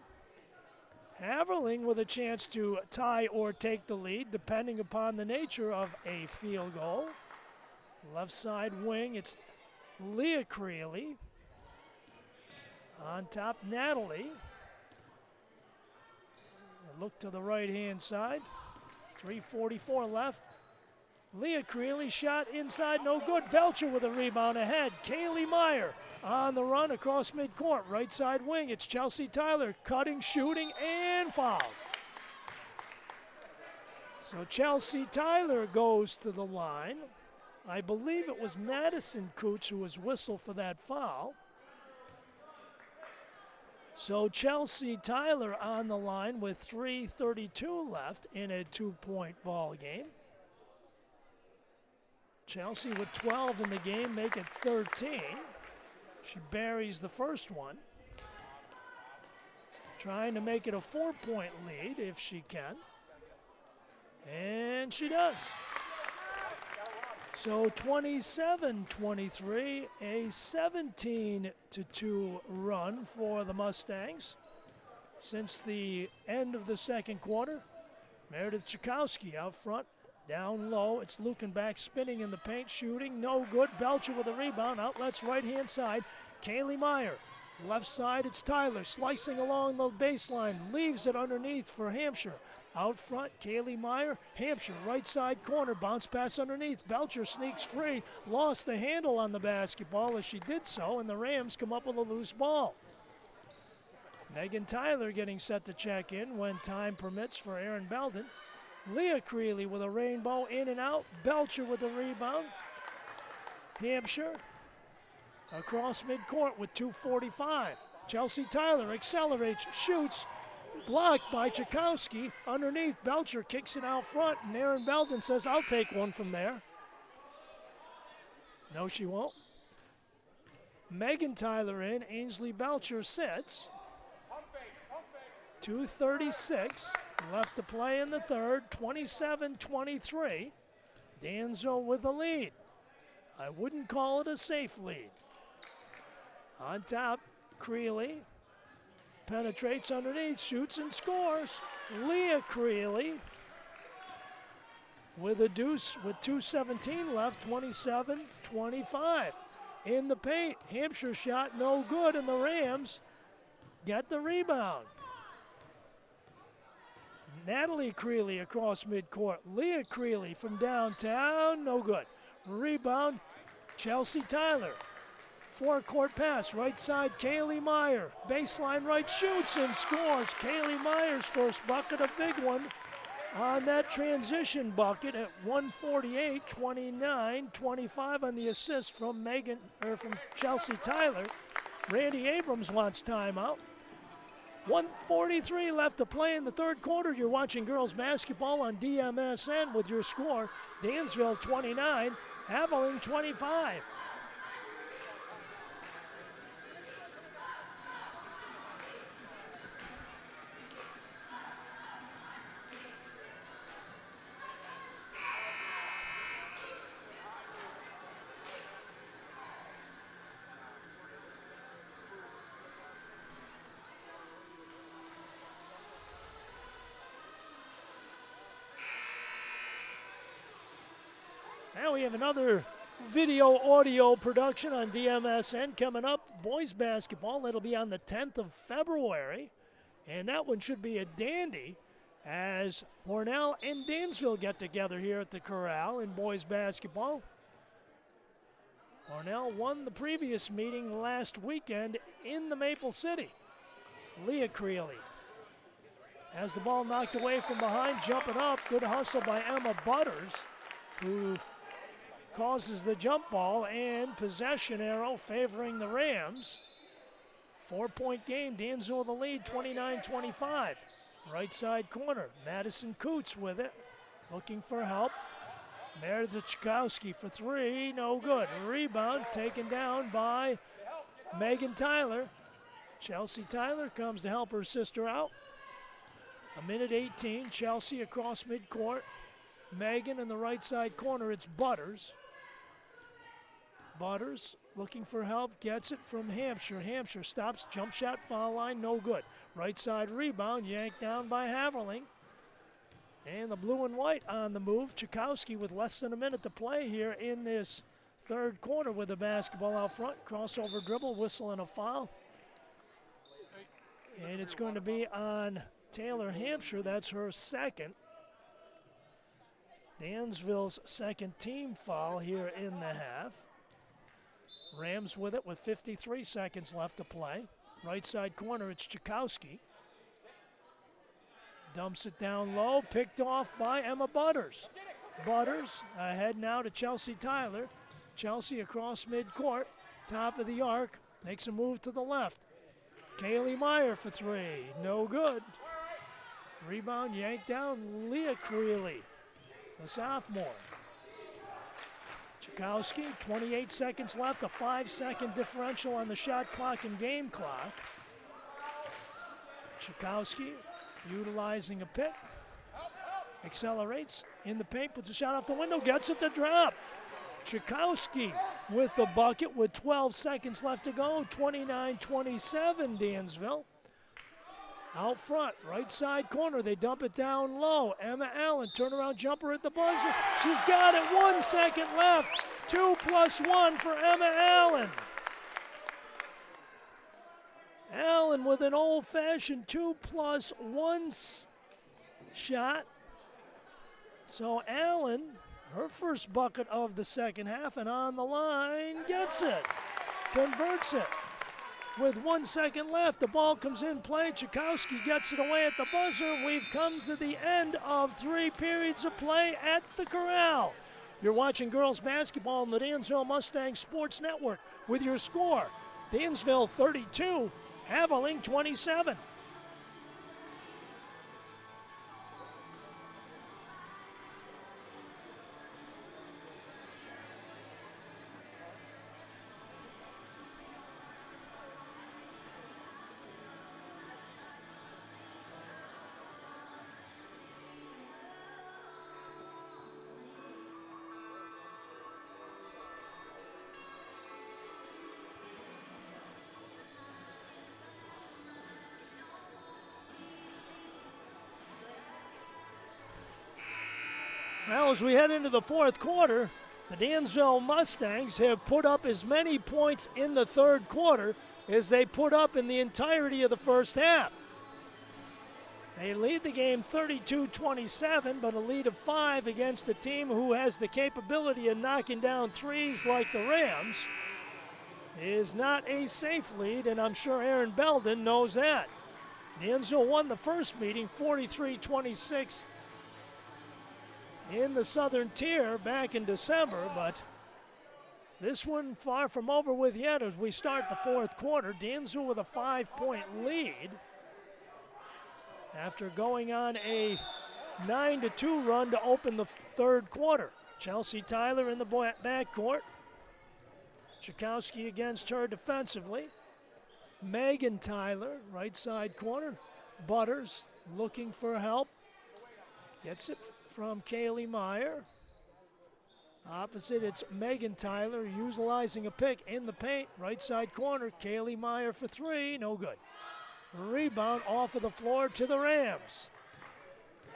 Haverling with a chance to tie or take the lead, depending upon the nature of a field goal. Left side wing, it's Leah Creeley. On top, Natalie. Look to the right-hand side. 3:44 left. Leah Creeley shot inside, no good. Belcher with a rebound ahead. Kaylee Meyer on the run across midcourt. Right side wing, it's Chelsea Tyler cutting, shooting, and fouled. So Chelsea Tyler goes to the line. I believe it was Madison Coots who was whistled for that foul. So Chelsea Tyler on the line with 3:32 left in a 2-point ball game. Chelsea with 12 in the game, make it 13. She buries the first one. Trying to make it a 4-point lead if she can. And she does. So 27-23, a 17-2 run for the Mustangs since the end of the second quarter. Meredith Chakowski out front, down low. It's Lukenbach spinning in the paint, shooting, no good. Belcher with a rebound, outlets right-hand side. Kaylee Meyer, left side, it's Tyler slicing along the baseline, leaves it underneath for Hampshire. Out front, Kaylee Meyer, Hampshire, right side corner, bounce pass underneath. Belcher sneaks free, lost the handle on the basketball as she did so, and the Rams come up with a loose ball. Megan Tyler getting set to check in when time permits for Aaron Belden. Leah Creeley with a rainbow in and out. Belcher with a rebound. Hampshire across midcourt with 2:45. Chelsea Tyler accelerates, shoots, blocked by Chakowski. Underneath, Belcher kicks it out front, and Aaron Belden says, I'll take one from there. No, she won't. Megan Tyler in, Ainsley Belcher sits. 2:36 left to play in the third, 27-23. Dansville with the lead. I wouldn't call it a safe lead. On top, Creeley penetrates underneath, shoots and scores. Leah Creeley with a deuce with 2:17 left, 27-25. In the paint, Hampshire shot no good, and the Rams get the rebound. Natalie Creeley across midcourt. Leah Creeley from downtown, no good. Rebound, Chelsea Tyler. Forecourt pass, right side, Kaylee Meyer. Baseline right, shoots and scores. Kaylee Meyer's first bucket, a big one. on that transition bucket at 1:48, 29-25 on the assist from from Chelsea Tyler. Randy Abrams wants timeout. 1:43 left to play in the third quarter. You're watching girls basketball on DMSN with your score, Dansville 29, Haverling 25. Now we have another video audio production on DMSN coming up. Boys basketball, that'll be on the 10th of February. And that one should be a dandy as Hornell and Dansville get together here at the Corral in boys basketball. Hornell won the previous meeting last weekend in the Maple City. Leah Creeley has the ball knocked away from behind, jumping up. Good hustle by Emma Butters, who causes the jump ball and possession arrow favoring the Rams. 4-point game, Dansville the lead, 29-25. Right side corner, Madison Coots with it, looking for help. Meredith Chakowski for three, no good. Rebound taken down by Megan Tyler. Chelsea Tyler comes to help her sister out. 1:18, Chelsea across midcourt. Megan in the right side corner, it's Butters. Butters looking for help, gets it from Hampshire. Hampshire stops, jump shot, foul line, no good. Right side rebound, yanked down by Haverling. And the blue and white on the move. Chakowski with less than a minute to play here in this third quarter with the basketball out front. Crossover dribble, whistle and a foul. And it's going to be on Taylor Hampshire, that's her second. Dansville's second team foul here in the half. Rams with it with 53 seconds left to play. Right side corner, it's Chakowski. Dumps it down low, picked off by Emma Butters. Butters ahead now to Chelsea Tyler. Chelsea across midcourt, top of the arc, makes a move to the left. Kaylee Meyer for three, no good. Rebound yanked down, Leah Creeley, the sophomore. Chakowski, 28 seconds left, a 5-second differential on the shot clock and game clock. Chakowski utilizing a pick, accelerates in the paint, puts a shot off the window, gets it to drop. Chakowski with the bucket with 12 seconds left to go, 29-27 Dansville. Out front, right side corner, they dump it down low. Emma Allen, turnaround jumper at the buzzer. She's got it, 1 second left. 2+1 for Emma Allen. Allen with an old-fashioned 2+1 shot. So Allen, her first bucket of the second half, and on the line, gets it, converts it. With 1 second left, the ball comes in play. Chakowski gets it away at the buzzer. We've come to the end of 3 periods of play at the Corral. You're watching girls basketball on the Dansville Mustang Sports Network with your score, Dansville 32, Haverling 27. Well, as we head into the fourth quarter, the Dansville Mustangs have put up as many points in the third quarter as they put up in the entirety of the first half. They lead the game 32-27, but a lead of 5 against a team who has the capability of knocking down threes like the Rams is not a safe lead, and I'm sure Aaron Belden knows that. Dansville won the first meeting 43-26 in the Southern Tier back in December, but this one far from over with yet as we start the fourth quarter. Dansville with a 5-point lead after going on a 9-2 run to open the third quarter. Chelsea Tyler in the backcourt. Chakowski against her defensively. Megan Tyler, right side corner. Butters looking for help. Gets it from Kaylee Meyer. Opposite, it's Megan Tyler utilizing a pick in the paint. Right side corner, Kaylee Meyer for three, no good. Rebound off of the floor to the Rams.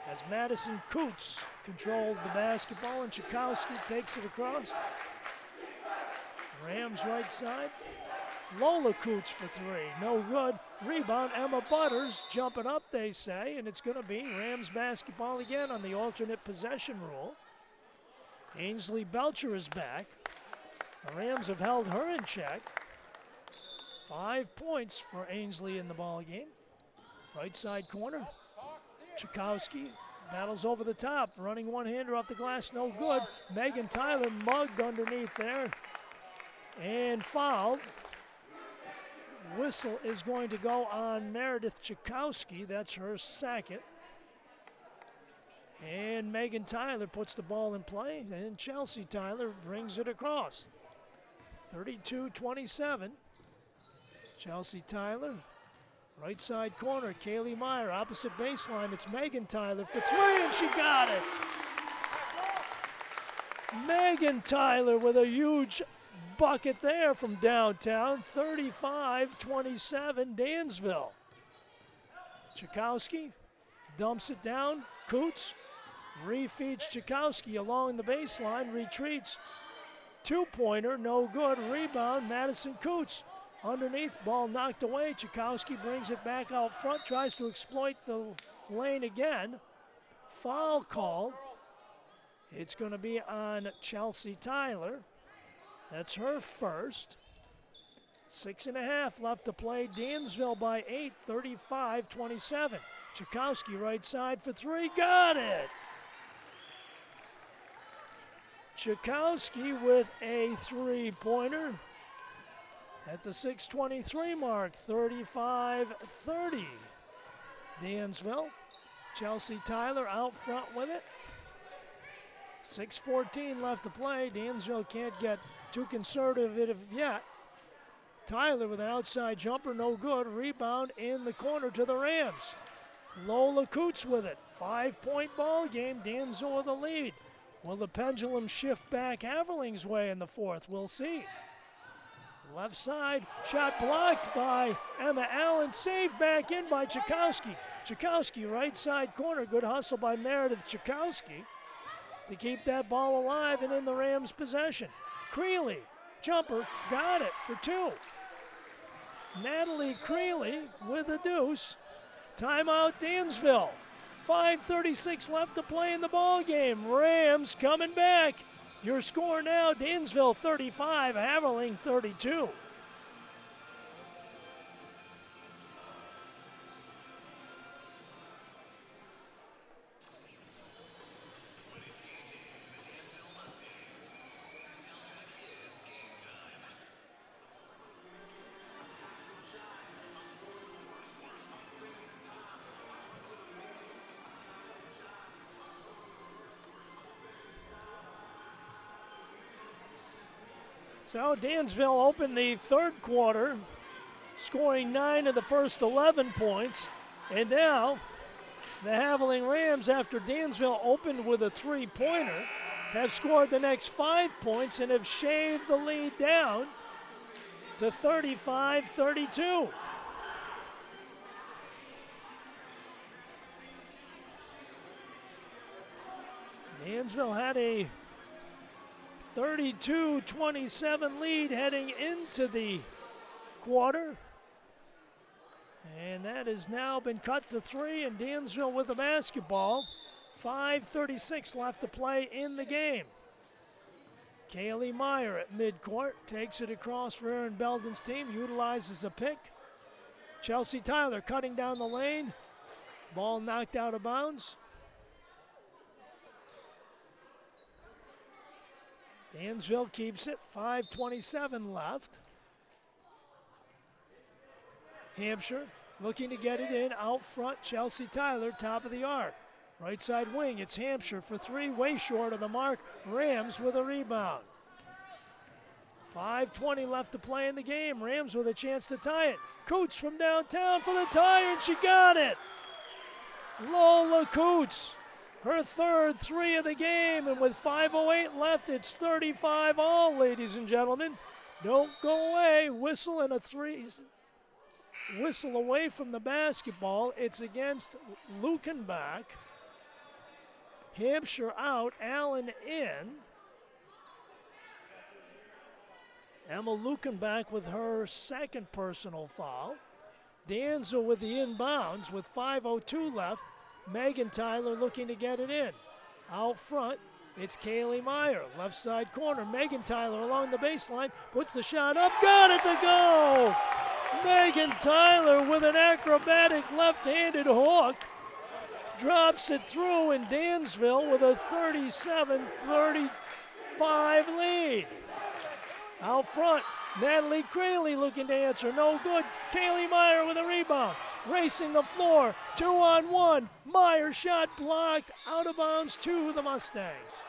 As Madison Coots controlled the basketball and Chakowski takes it across. Rams right side. Lola Coots for three, no good. Rebound, Emma Butters jumping up, they say, and it's going to be Rams basketball again on the alternate possession rule. Ainsley Belcher is back. The Rams have held her in check. 5 points for Ainsley in the ball game. Right side corner. Chakowski battles over the top, running one-hander off the glass, no good. Megan Tyler mugged underneath there and fouled. Whistle is going to go on Meredith Chakowski. That's her second. And Megan Tyler puts the ball in play, and Chelsea Tyler brings it across. 32-27. Chelsea Tyler, right side corner, Kaylee Meyer, opposite baseline. It's Megan Tyler for three, and she got it. Megan Tyler with a huge bucket there from downtown. 35-27, Dansville. Chakowski dumps it down. Coots refeeds Chakowski along the baseline, retreats. Two-pointer, no good. Rebound, Madison Coots. Underneath, ball knocked away. Chakowski brings it back out front, tries to exploit the lane again. Foul called. It's going to be on Chelsea Tyler. That's her first. 6.5 left to play. Dansville by 8, 35-27. Chakowski right side for three, got it. Chakowski with a three-pointer at the 6:23 mark, 35-30. Dansville. Chelsea Tyler out front with it. 6:14 left to play. Dansville can't get too conservative yet. Tyler with an outside jumper, no good. Rebound in the corner to the Rams. Lola Coots with it. 5-point ball game. Dansville with the lead. Will the pendulum shift Bath-Haverling's way in the fourth? We'll see. Left side, shot blocked by Emma Allen. Saved back in by Chakowski. Chakowski, right side corner. Good hustle by Meredith Chakowski to keep that ball alive and in the Rams' possession. Creeley, jumper, got it for two. Natalie Creeley with a deuce. Timeout Dansville. 5:36 left to play in the ball game. Rams coming back. Your score now, Dansville 35, Haverling 32. So Dansville opened the third quarter, scoring 9 of the first 11 points. And now the Haverling Rams, after Dansville opened with a three-pointer, have scored the next 5 points and have shaved the lead down to 35-32. Dansville had a 32-27 lead heading into the quarter. And that has now been cut to 3, and Dansville with the basketball. 5:36 left to play in the game. Kaylee Meyer at midcourt takes it across for Aaron Belden's team, utilizes a pick. Chelsea Tyler cutting down the lane. Ball knocked out of bounds. Dansville keeps it, 5:27 left. Hampshire looking to get it in out front. Chelsea Tyler, top of the arc. Right side wing, it's Hampshire for three, way short of the mark. Rams with a rebound. 5:20 left to play in the game. Rams with a chance to tie it. Coots from downtown for the tie, and she got it. Lola Coots, her third three of the game, and with 5:08 left, it's 35 all, ladies and gentlemen. Don't go away. Whistle and a three. Whistle away from the basketball. It's against Lukenbach. Hampshire out, Allen in. Emma Lukenbach with her second personal foul. Dansville with the inbounds with 5:02 left. Megan Tyler looking to get it in. Out front, it's Kaylee Meyer, left side corner. Megan Tyler along the baseline, puts the shot up, got it to go! Megan Tyler with an acrobatic left-handed hook. Drops it through, and Dansville with a 37-35 lead. Out front, Natalie Crayley looking to answer, no good. Kaylee Meyer with a rebound, racing the floor, 2-on-1. Meyer shot blocked, out of bounds to the Mustangs.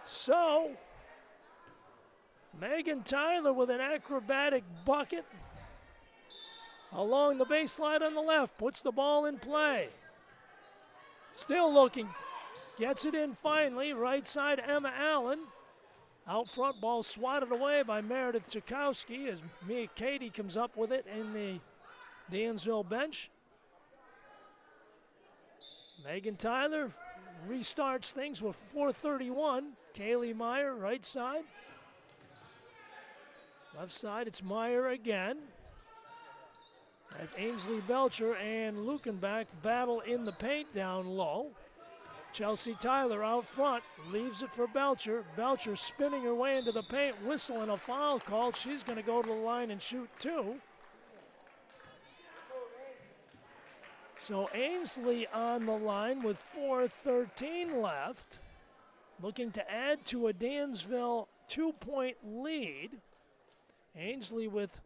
So, Megan Tyler with an acrobatic bucket. Along the baseline on the left, puts the ball in play. Still looking, gets it in finally, right side Emma Allen. Out front, ball swatted away by Meredith Chakowski as Mia Katie comes up with it in the Dansville bench. Megan Tyler restarts things with 4:31. Kaylee Meyer, right side. Left side, it's Meyer again. As Ainsley Belcher and Lukenbach battle in the paint down low. Chelsea Tyler out front, leaves it for Belcher. Belcher spinning her way into the paint, whistle and a foul called. She's going to go to the line and shoot two. So Ainsley on the line with 4:13 left. Looking to add to a Dansville 2-point lead. Ainsley with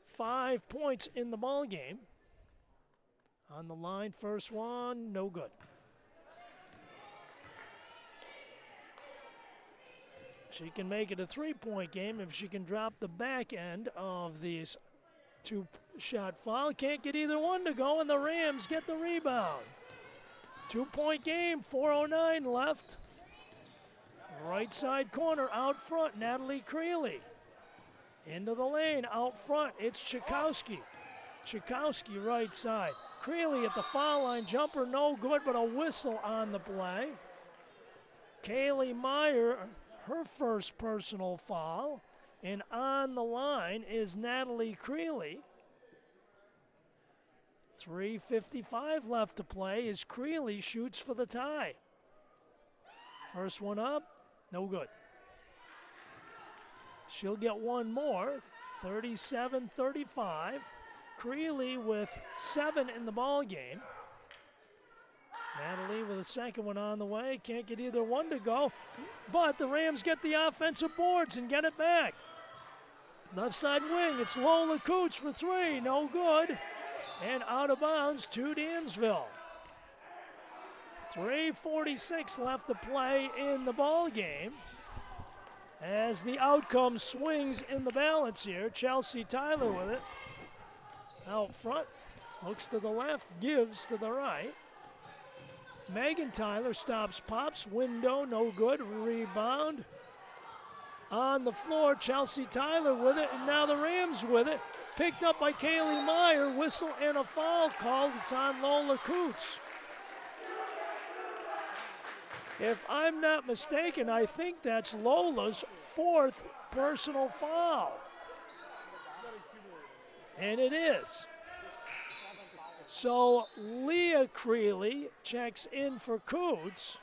5 points in the ball game. On the line, first one, no good. She can make it a 3-point game if she can drop the back end of these two-shot foul. Can't get either one to go, and the Rams get the rebound. 2-point game, 4:09 left. Right side corner, out front, Natalie Creeley. Into the lane, out front, it's Chakowski. Chakowski right side. Creeley at the foul line, jumper no good, but a whistle on the play. Kaylee Meyer, her first personal foul. And on the line is Natalie Creeley. 3:55 left to play as Creeley shoots for the tie. First one up, no good. She'll get one more, 37-35. Creeley with 7 in the ball game. Natalie with a second one on the way. Can't get either one to go, but the Rams get the offensive boards and get it back. Left side wing, it's Lola Coots for three, no good. And out of bounds to Dansville. 3:46 left to play in the ball game. As the outcome swings in the balance here, Chelsea Tyler with it. Out front, looks to the left, gives to the right. Megan Tyler stops, pops, window, no good, rebound. On the floor, Chelsea Tyler with it, and now the Rams with it. Picked up by Kaylee Meyer, whistle and a foul called. It's on Lola Coots. If I'm not mistaken, I think that's Lola's 4th personal foul. And it is. So Leah Creeley checks in for Coots.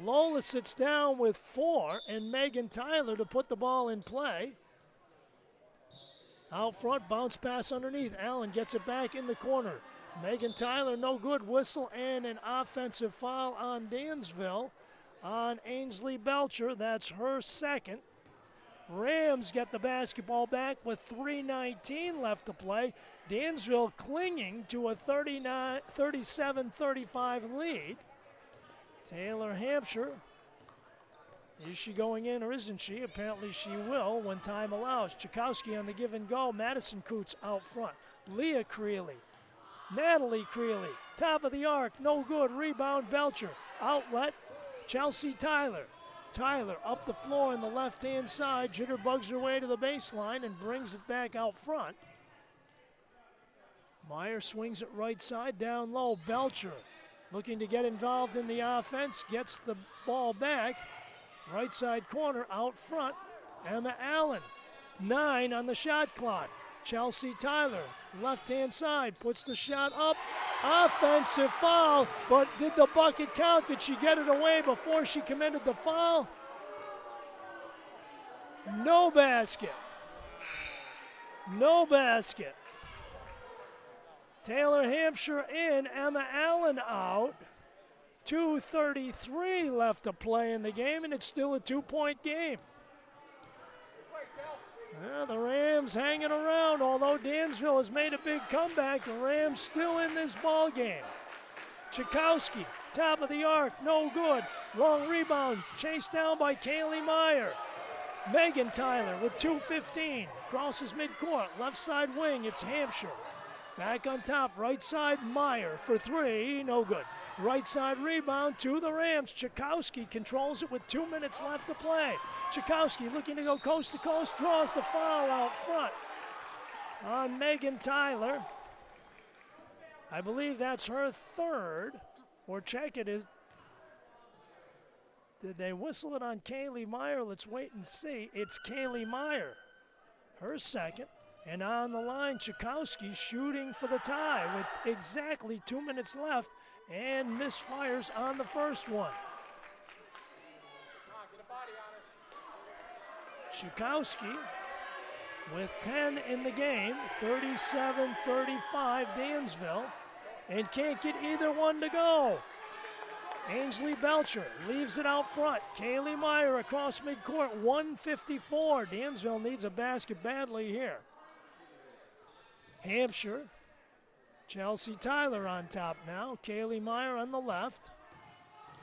Lola sits down with 4, and Megan Tyler to put the ball in play. Out front, bounce pass underneath. Allen gets it back in the corner. Megan Tyler, no good, whistle and an offensive foul on Dansville. on Ainsley Belcher. That's her second. Rams get the basketball back with 3:19 left to play. Dansville clinging to a 37-35 lead. Taylor Hampshire, is she going in or isn't she? Apparently she will when time allows. Chakowski on the give and go. Madison Coots out front. Leah Creeley. Natalie Creeley. Top of the arc. No good. Rebound Belcher. Outlet. Chelsea Tyler. Tyler up the floor on the left-hand side. Jitterbugs her way to the baseline and brings it back out front. Meyer swings it right side down low. Belcher looking to get involved in the offense. Gets the ball back. Right side corner out front. Emma Allen. 9 on the shot clock. Chelsea Tyler, left-hand side, puts the shot up. Offensive foul, but did the bucket count? Did she get it away before she committed the foul? No basket. No basket. Taylor Hampshire in, Emma Allen out. 2:33 left to play in the game, and it's still a 2-point game. The Rams hanging around, although Dansville has made a big comeback. The Rams still in this ball game. Chakowski, top of the arc, no good. Long rebound, chased down by Kaylee Meyer. Megan Tyler with 2:15, crosses midcourt, left side wing, it's Hampshire. Back on top, right side, Meyer for 3, no good. Right side rebound to the Rams. Chakowski controls it with 2 minutes left to play. Chakowski looking to go coast to coast, draws the foul out front on Megan Tyler. I believe that's her third, or check it is. Did they whistle it on Kaylee Meyer? Let's wait and see. It's Kaylee Meyer, her second. And on the line, Chakowski shooting for the tie with exactly 2 minutes left and misfires on the first one. Chakowski with 10 in the game, 37-35 Dansville, and can't get either one to go. Ainsley Belcher leaves it out front. Kaylee Meyer across midcourt, 1:54. Dansville needs a basket badly here. Hampshire, Chelsea Tyler on top now. Kaylee Meyer on the left.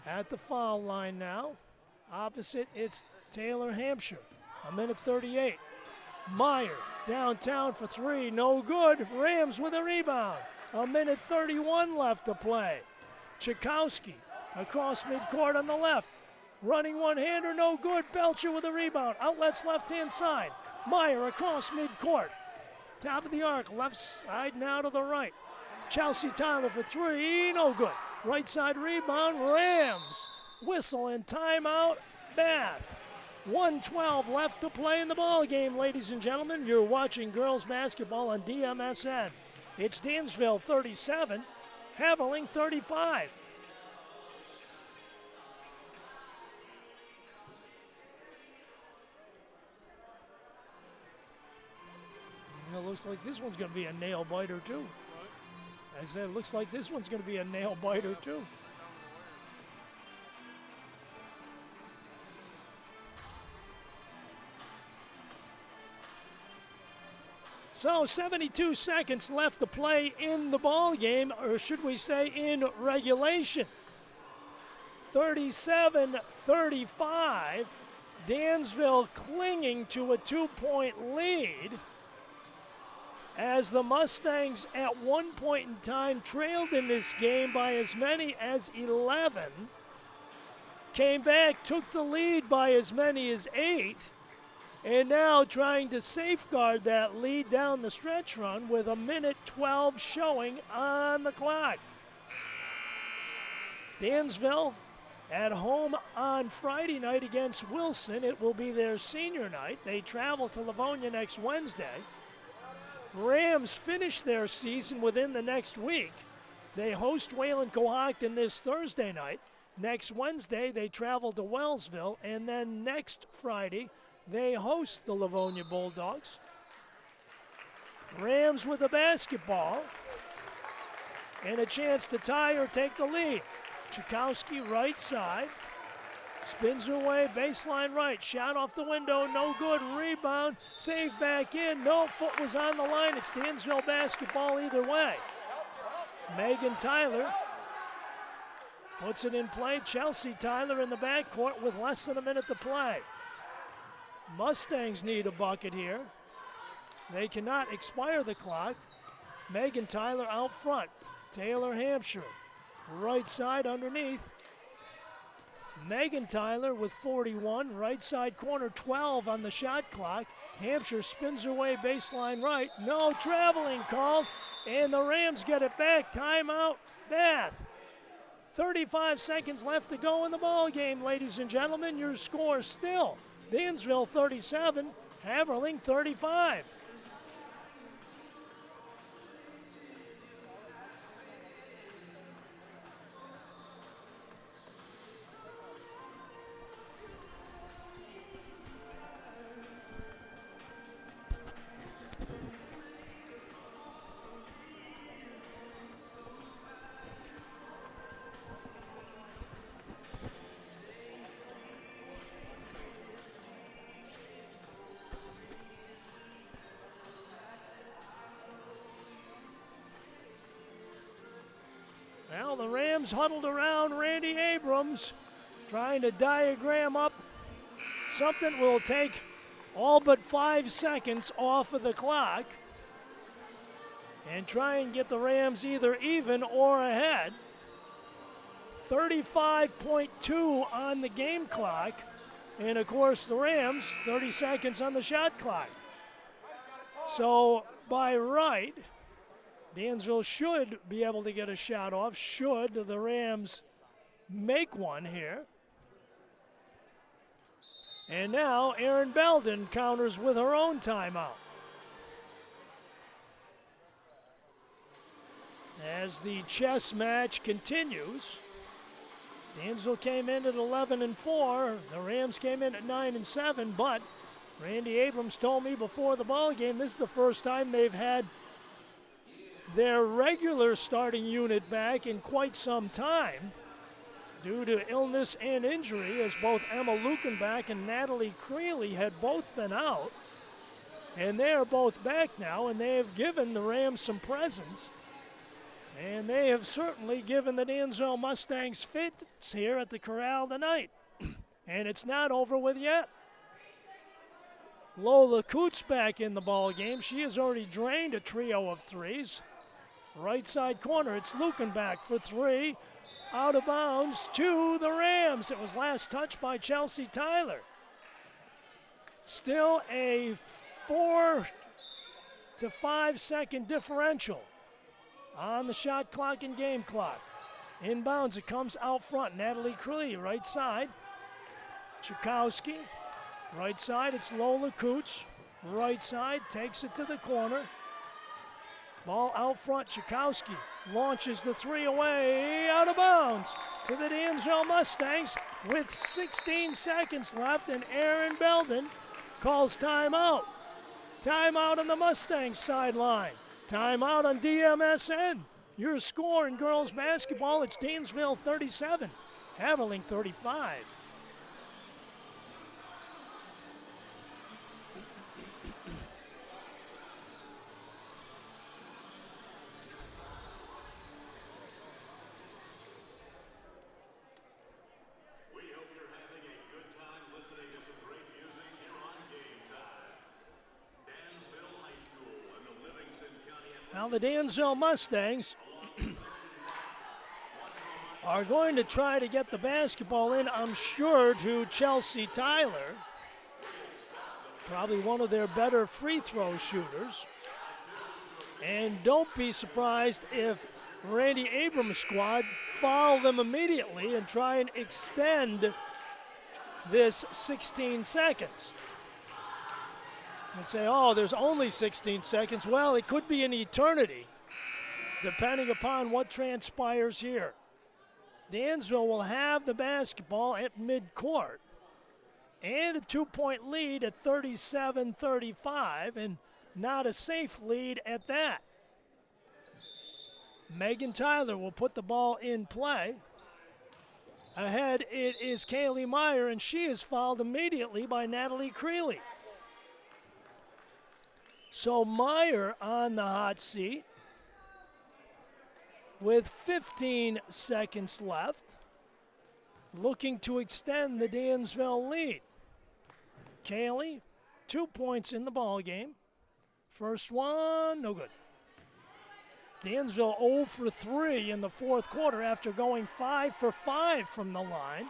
At the foul line now. Opposite, it's Taylor Hampshire. 1:38. Meyer downtown for 3, no good. Rams with a rebound. 1:31 left to play. Chakowski across midcourt on the left. Running one-hander, no good. Belcher with a rebound. Outlets left-hand side. Meyer across midcourt. Top of the arc, left side now to the right. Chelsea Tyler for 3, no good. Right side rebound, Rams. Whistle and timeout, Bath. 1:12 left to play in the ball game, ladies and gentlemen. You're watching girls basketball on DMSN. It's Dansville 37, Haverling 35. It looks like this one's going to be a nail biter too. I said, it looks like this one's going to be a nail biter too. So 72 seconds left to play in the ball game, or should we say in regulation. 37-35. Dansville clinging to a 2-point lead, as the Mustangs at one point in time trailed in this game by as many as 11. Came back, took the lead by as many as 8, and now trying to safeguard that lead down the stretch run with 1:12 showing on the clock. Dansville at home on Friday night against Wilson. It will be their senior night. They travel to Livonia next Wednesday. Rams finish their season within the next week. They host Wayland Cohocton this Thursday night. Next Wednesday, they travel to Wellsville. And then next Friday, they host the Livonia Bulldogs. Rams with a basketball and a chance to tie or take the lead. Chakowski right side. Spins her way, baseline right, shot off the window, no good, rebound, save back in, no, foot was on the line. It's Dansville basketball either way. Megan Tyler puts it in play. Chelsea Tyler in the backcourt with less than a minute to play. Mustangs need a bucket here. They cannot expire the clock. Megan Tyler out front. Taylor Hampshire, right side underneath. Megan Tyler with 41, right side corner, 12 on the shot clock. Hampshire spins her way baseline right. No traveling called, and the Rams get it back. Timeout, Bath. 35 seconds left to go in the ball game, ladies and gentlemen. Your score still Dansville 37, Haverling 35. Well, the Rams huddled around Randy Abrams, trying to diagram up something will take all but 5 seconds off of the clock and try and get the Rams either even or ahead. 35.2 on the game clock, and of course the Rams 30 seconds on the shot clock. So by right, Dansville should be able to get a shot off should the Rams make one here. And now Erin Belden counters with her own timeout. As the chess match continues, Dansville came in at 11-4. The Rams came in at 9-7, but Randy Abrams told me before the ball game this is the first time they've had their regular starting unit back in quite some time due to illness and injury, as both Emma Lukenbach and Natalie Creeley had both been out. And they are both back now, and they have given the Rams some presents. And they have certainly given the Dansville Mustangs fits here at the Corral tonight. And it's not over with yet. Lola Coots back in the ball game. She has already drained a trio of threes. Right side corner, it's Lukenbach for three. Out of bounds to the Rams. It was last touched by Chelsea Tyler. Still a 4 to 5 second differential on the shot clock and game clock. Inbounds, it comes out front. Natalie Creeley, right side. Chakowski, right side, it's Lola Coots. Right side, takes it to the corner. Ball out front, Chakowski launches the three away, out of bounds to the Dansville Mustangs with 16 seconds left, and Erin Belden calls timeout. Timeout on the Mustangs sideline. Timeout on DMSN. Your score in girls basketball, it's Dansville 37, Haverling 35. Now the Dansville Mustangs are going to try to get the basketball in, I'm sure, to Chelsea Tyler. Probably one of their better free throw shooters. And don't be surprised if Randy Abrams' squad foul them immediately and try and extend this 16 seconds. And say, oh, there's only 16 seconds. Well, it could be an eternity, depending upon what transpires here. Dansville will have the basketball at midcourt and a 2-point lead at 37-35, and not a safe lead at that. Megan Tyler will put the ball in play. Ahead it is Kaylee Meyer, and she is fouled immediately by Natalie Creeley. So Meyer on the hot seat with 15 seconds left, looking to extend the Dansville lead. Kaylee, 2 points in the ball game. First one, no good. Dansville 0 for 3 in the fourth quarter after going 5 for 5 from the line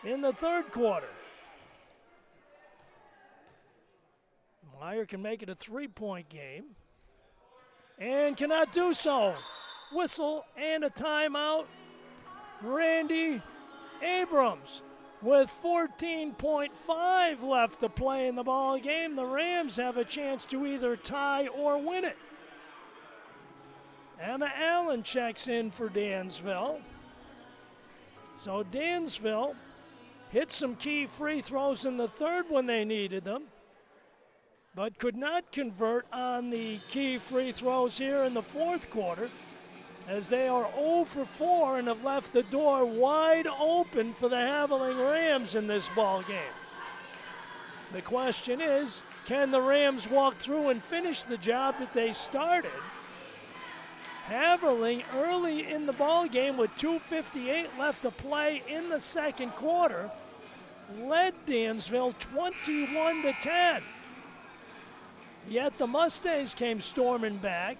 in the third quarter. Meyer can make it a 3-point game and cannot do so. Whistle and a timeout. Randy Abrams with 14.5 left to play in the ball game. The Rams have a chance to either tie or win it. Emma Allen checks in for Dansville. So Dansville hit some key free throws in the third when they needed them, but could not convert on the key free throws here in the fourth quarter, as they are 0 for 4 and have left the door wide open for the Haverling Rams in this ball game. The question is, can the Rams walk through and finish the job that they started? Haverling early in the ball game with 2:58 left to play in the second quarter led Dansville 21-10. Yet the Mustangs came storming back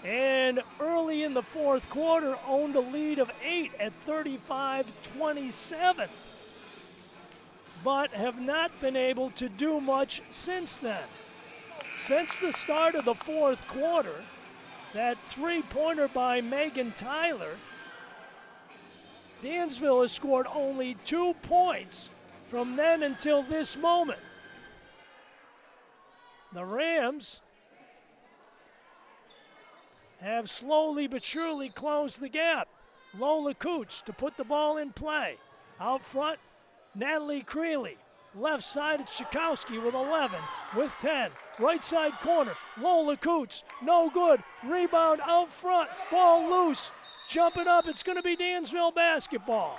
and early in the fourth quarter owned a lead of 8 at 35-27, but have not been able to do much since then. Since the start of the fourth quarter, that three-pointer by Megan Tyler, Dansville has scored only 2 points from then until this moment. The Rams have slowly but surely closed the gap. Lola Cooch to put the ball in play. Out front, Natalie Creeley. Left side, it's Schakowski with 11, with 10. Right side corner, Lola Coots, no good. Rebound out front, ball loose. Jumping up, it's going to be Dansville basketball.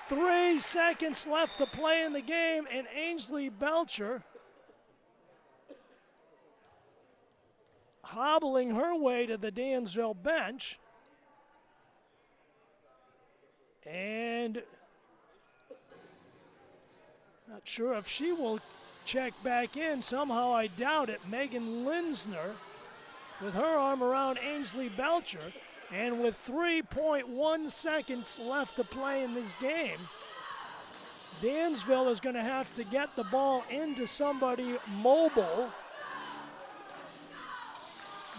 3 seconds left to play in the game, and Ainsley Belcher hobbling her way to the Dansville bench. And not sure if she will check back in. Somehow I doubt it. Megan Linsner with her arm around Ainsley Belcher. And with 3.1 seconds left to play in this game, Dansville is going to have to get the ball into somebody mobile.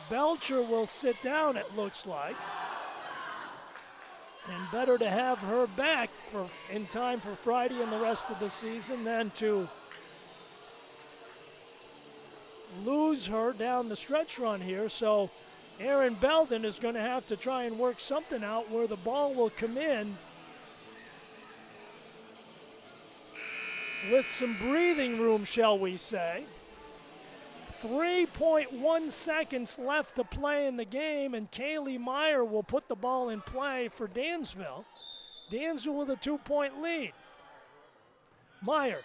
Belcher will sit down, it looks like. And better to have her back in time for Friday and the rest of the season than to lose her down the stretch run here. So Erin Belden is going to have to try and work something out where the ball will come in with some breathing room, shall we say. 3.1 seconds left to play in the game, and Kaylee Meyer will put the ball in play for Dansville. Dansville with a 2-point lead. Meyer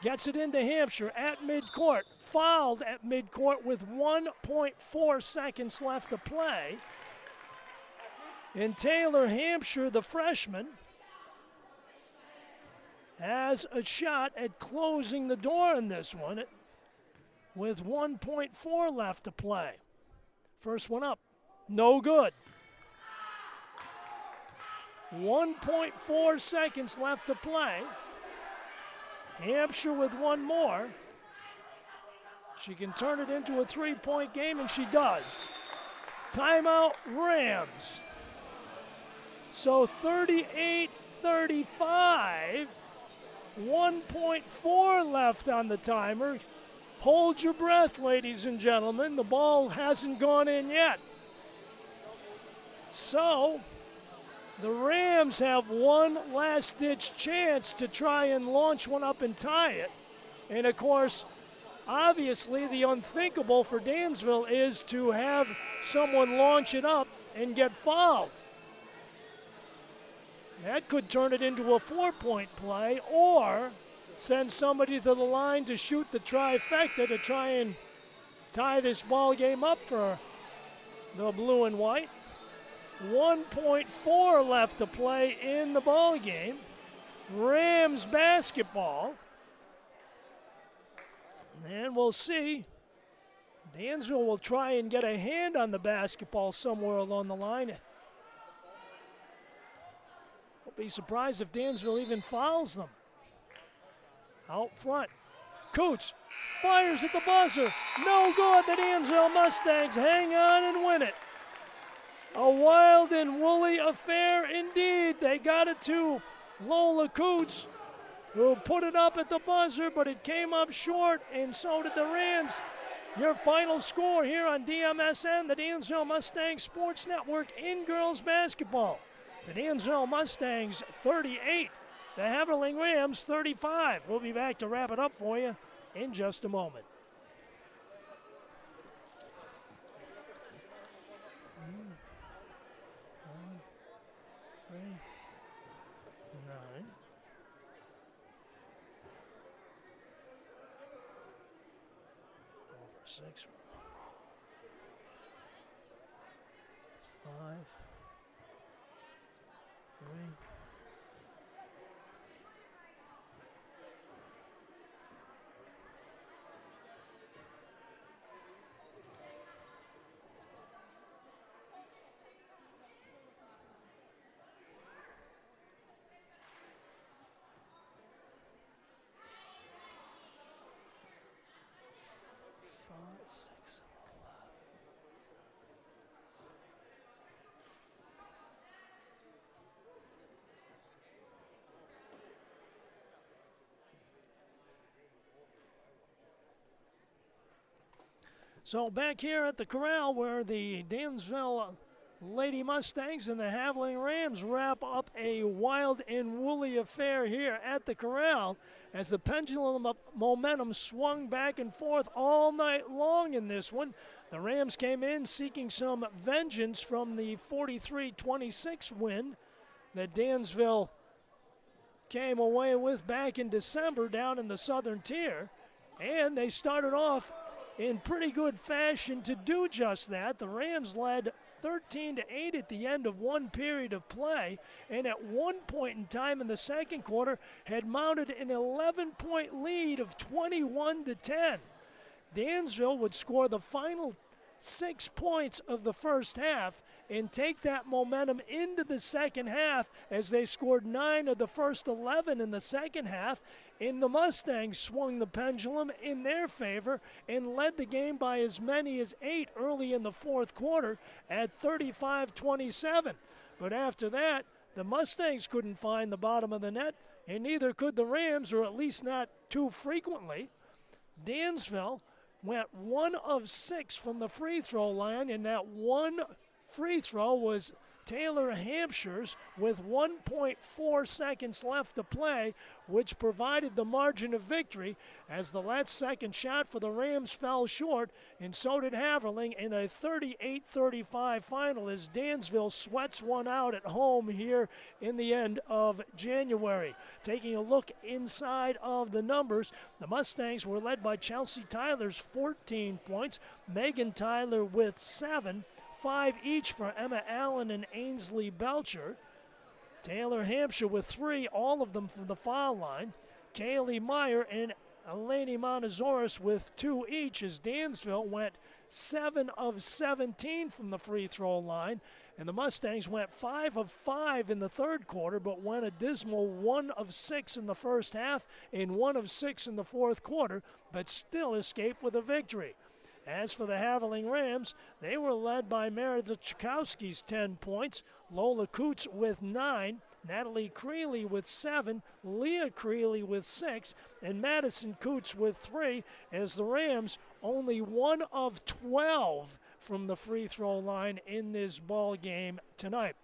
gets it into Hampshire at midcourt. Fouled at midcourt with 1.4 seconds left to play. And Taylor Hampshire, the freshman, has a shot at closing the door in this one with 1.4 left to play. First one up, no good. 1.4 seconds left to play. Hampshire with one more. She can turn it into a 3-point game, and she does. Timeout, Rams. So 38-35, 1.4 left on the timer. Hold your breath, ladies and gentlemen. The ball hasn't gone in yet. So the Rams have one last-ditch chance to try and launch one up and tie it. And, of course, obviously the unthinkable for Dansville is to have someone launch it up and get fouled. That could turn it into a 4-point play or send somebody to the line to shoot the trifecta to try and tie this ball game up for the blue and white. 1.4 left to play in the ball game. Rams basketball. And we'll see. Dansville will try and get a hand on the basketball somewhere along the line. I'll be surprised if Dansville even fouls them. Out front. Coots fires at the buzzer. No good. The Dansville Mustangs hang on and win it. A wild and woolly affair indeed. They got it to Lola Coots, who put it up at the buzzer, but it came up short, and so did the Rams. Your final score here on DMSN, the Dansville Mustangs Sports Network in girls basketball. The Dansville Mustangs 38, the Haverling Rams 35. We'll be back to wrap it up for you in just a moment. Six, 5, 3. So back here at the corral where the Dansville Lady Mustangs and the Haverling Rams wrap up a wild and woolly affair here at the corral as the pendulum of momentum swung back and forth all night long in this one. The Rams came in seeking some vengeance from the 43-26 win that Dansville came away with back in December down in the Southern Tier, and they started off in pretty good fashion to do just that. The Rams led 13-8 at the end of one period of play, and at one point in time in the second quarter had mounted an 11-point lead of 21-10. Dansville would score the final 6 points of the first half and take that momentum into the second half as they scored 9 of the first 11 in the second half, and the Mustangs swung the pendulum in their favor and led the game by as many as 8 early in the fourth quarter at 35-27. But after that, the Mustangs couldn't find the bottom of the net, and neither could the Rams, or at least not too frequently. Dansville went 1 of 6 from the free throw line, and that one free throw was Taylor Hampshire's with 1.4 seconds left to play, which provided the margin of victory as the last second shot for the Rams fell short, and so did Haverling in a 38-35 final as Dansville sweats one out at home here in the end of January. Taking a look inside of the numbers, the Mustangs were led by Chelsea Tyler's 14 points, Megan Tyler with 7, 5 each for Emma Allen and Ainsley Belcher. Taylor Hampshire with 3, all of them from the foul line. Kaylee Meyer and Eleni Montezores with 2 each as Dansville went 7 of 17 from the free throw line. And the Mustangs went 5 of 5 in the third quarter, but went a dismal 1 of 6 in the first half and 1 of 6 in the fourth quarter, but still escaped with a victory. As for the Haverling Rams, they were led by Meredith Chakowski's 10 points, Lola Coots with 9, Natalie Creeley with 7, Leah Creeley with 6, and Madison Coots with 3, as the Rams only 1 of 12 from the free throw line in this ball game tonight.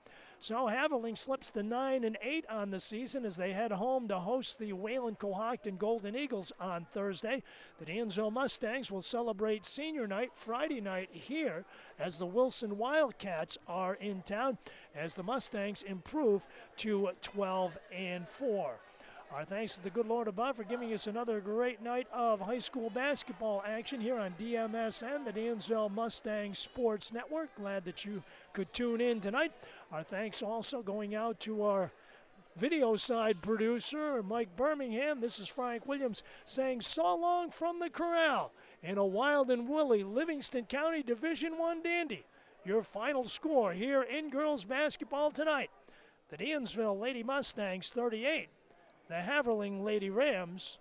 So Haverling slips to 9-8 on the season as they head home to host the Wayland Cohocton Golden Eagles on Thursday. The Dansville Mustangs will celebrate senior night Friday night here as the Wilson Wildcats are in town as the Mustangs improve to 12-4. Our thanks to the good Lord above for giving us another great night of high school basketball action here on DMSN, the Dansville Mustang Sports Network. Glad that you could tune in tonight. Our thanks also going out to our video side producer, Mike Birmingham. This is Frank Williams saying so long from the corral in a wild and woolly Livingston County Division I dandy. Your final score here in girls basketball tonight: the Dansville Lady Mustangs 38, the Haverling Lady Rams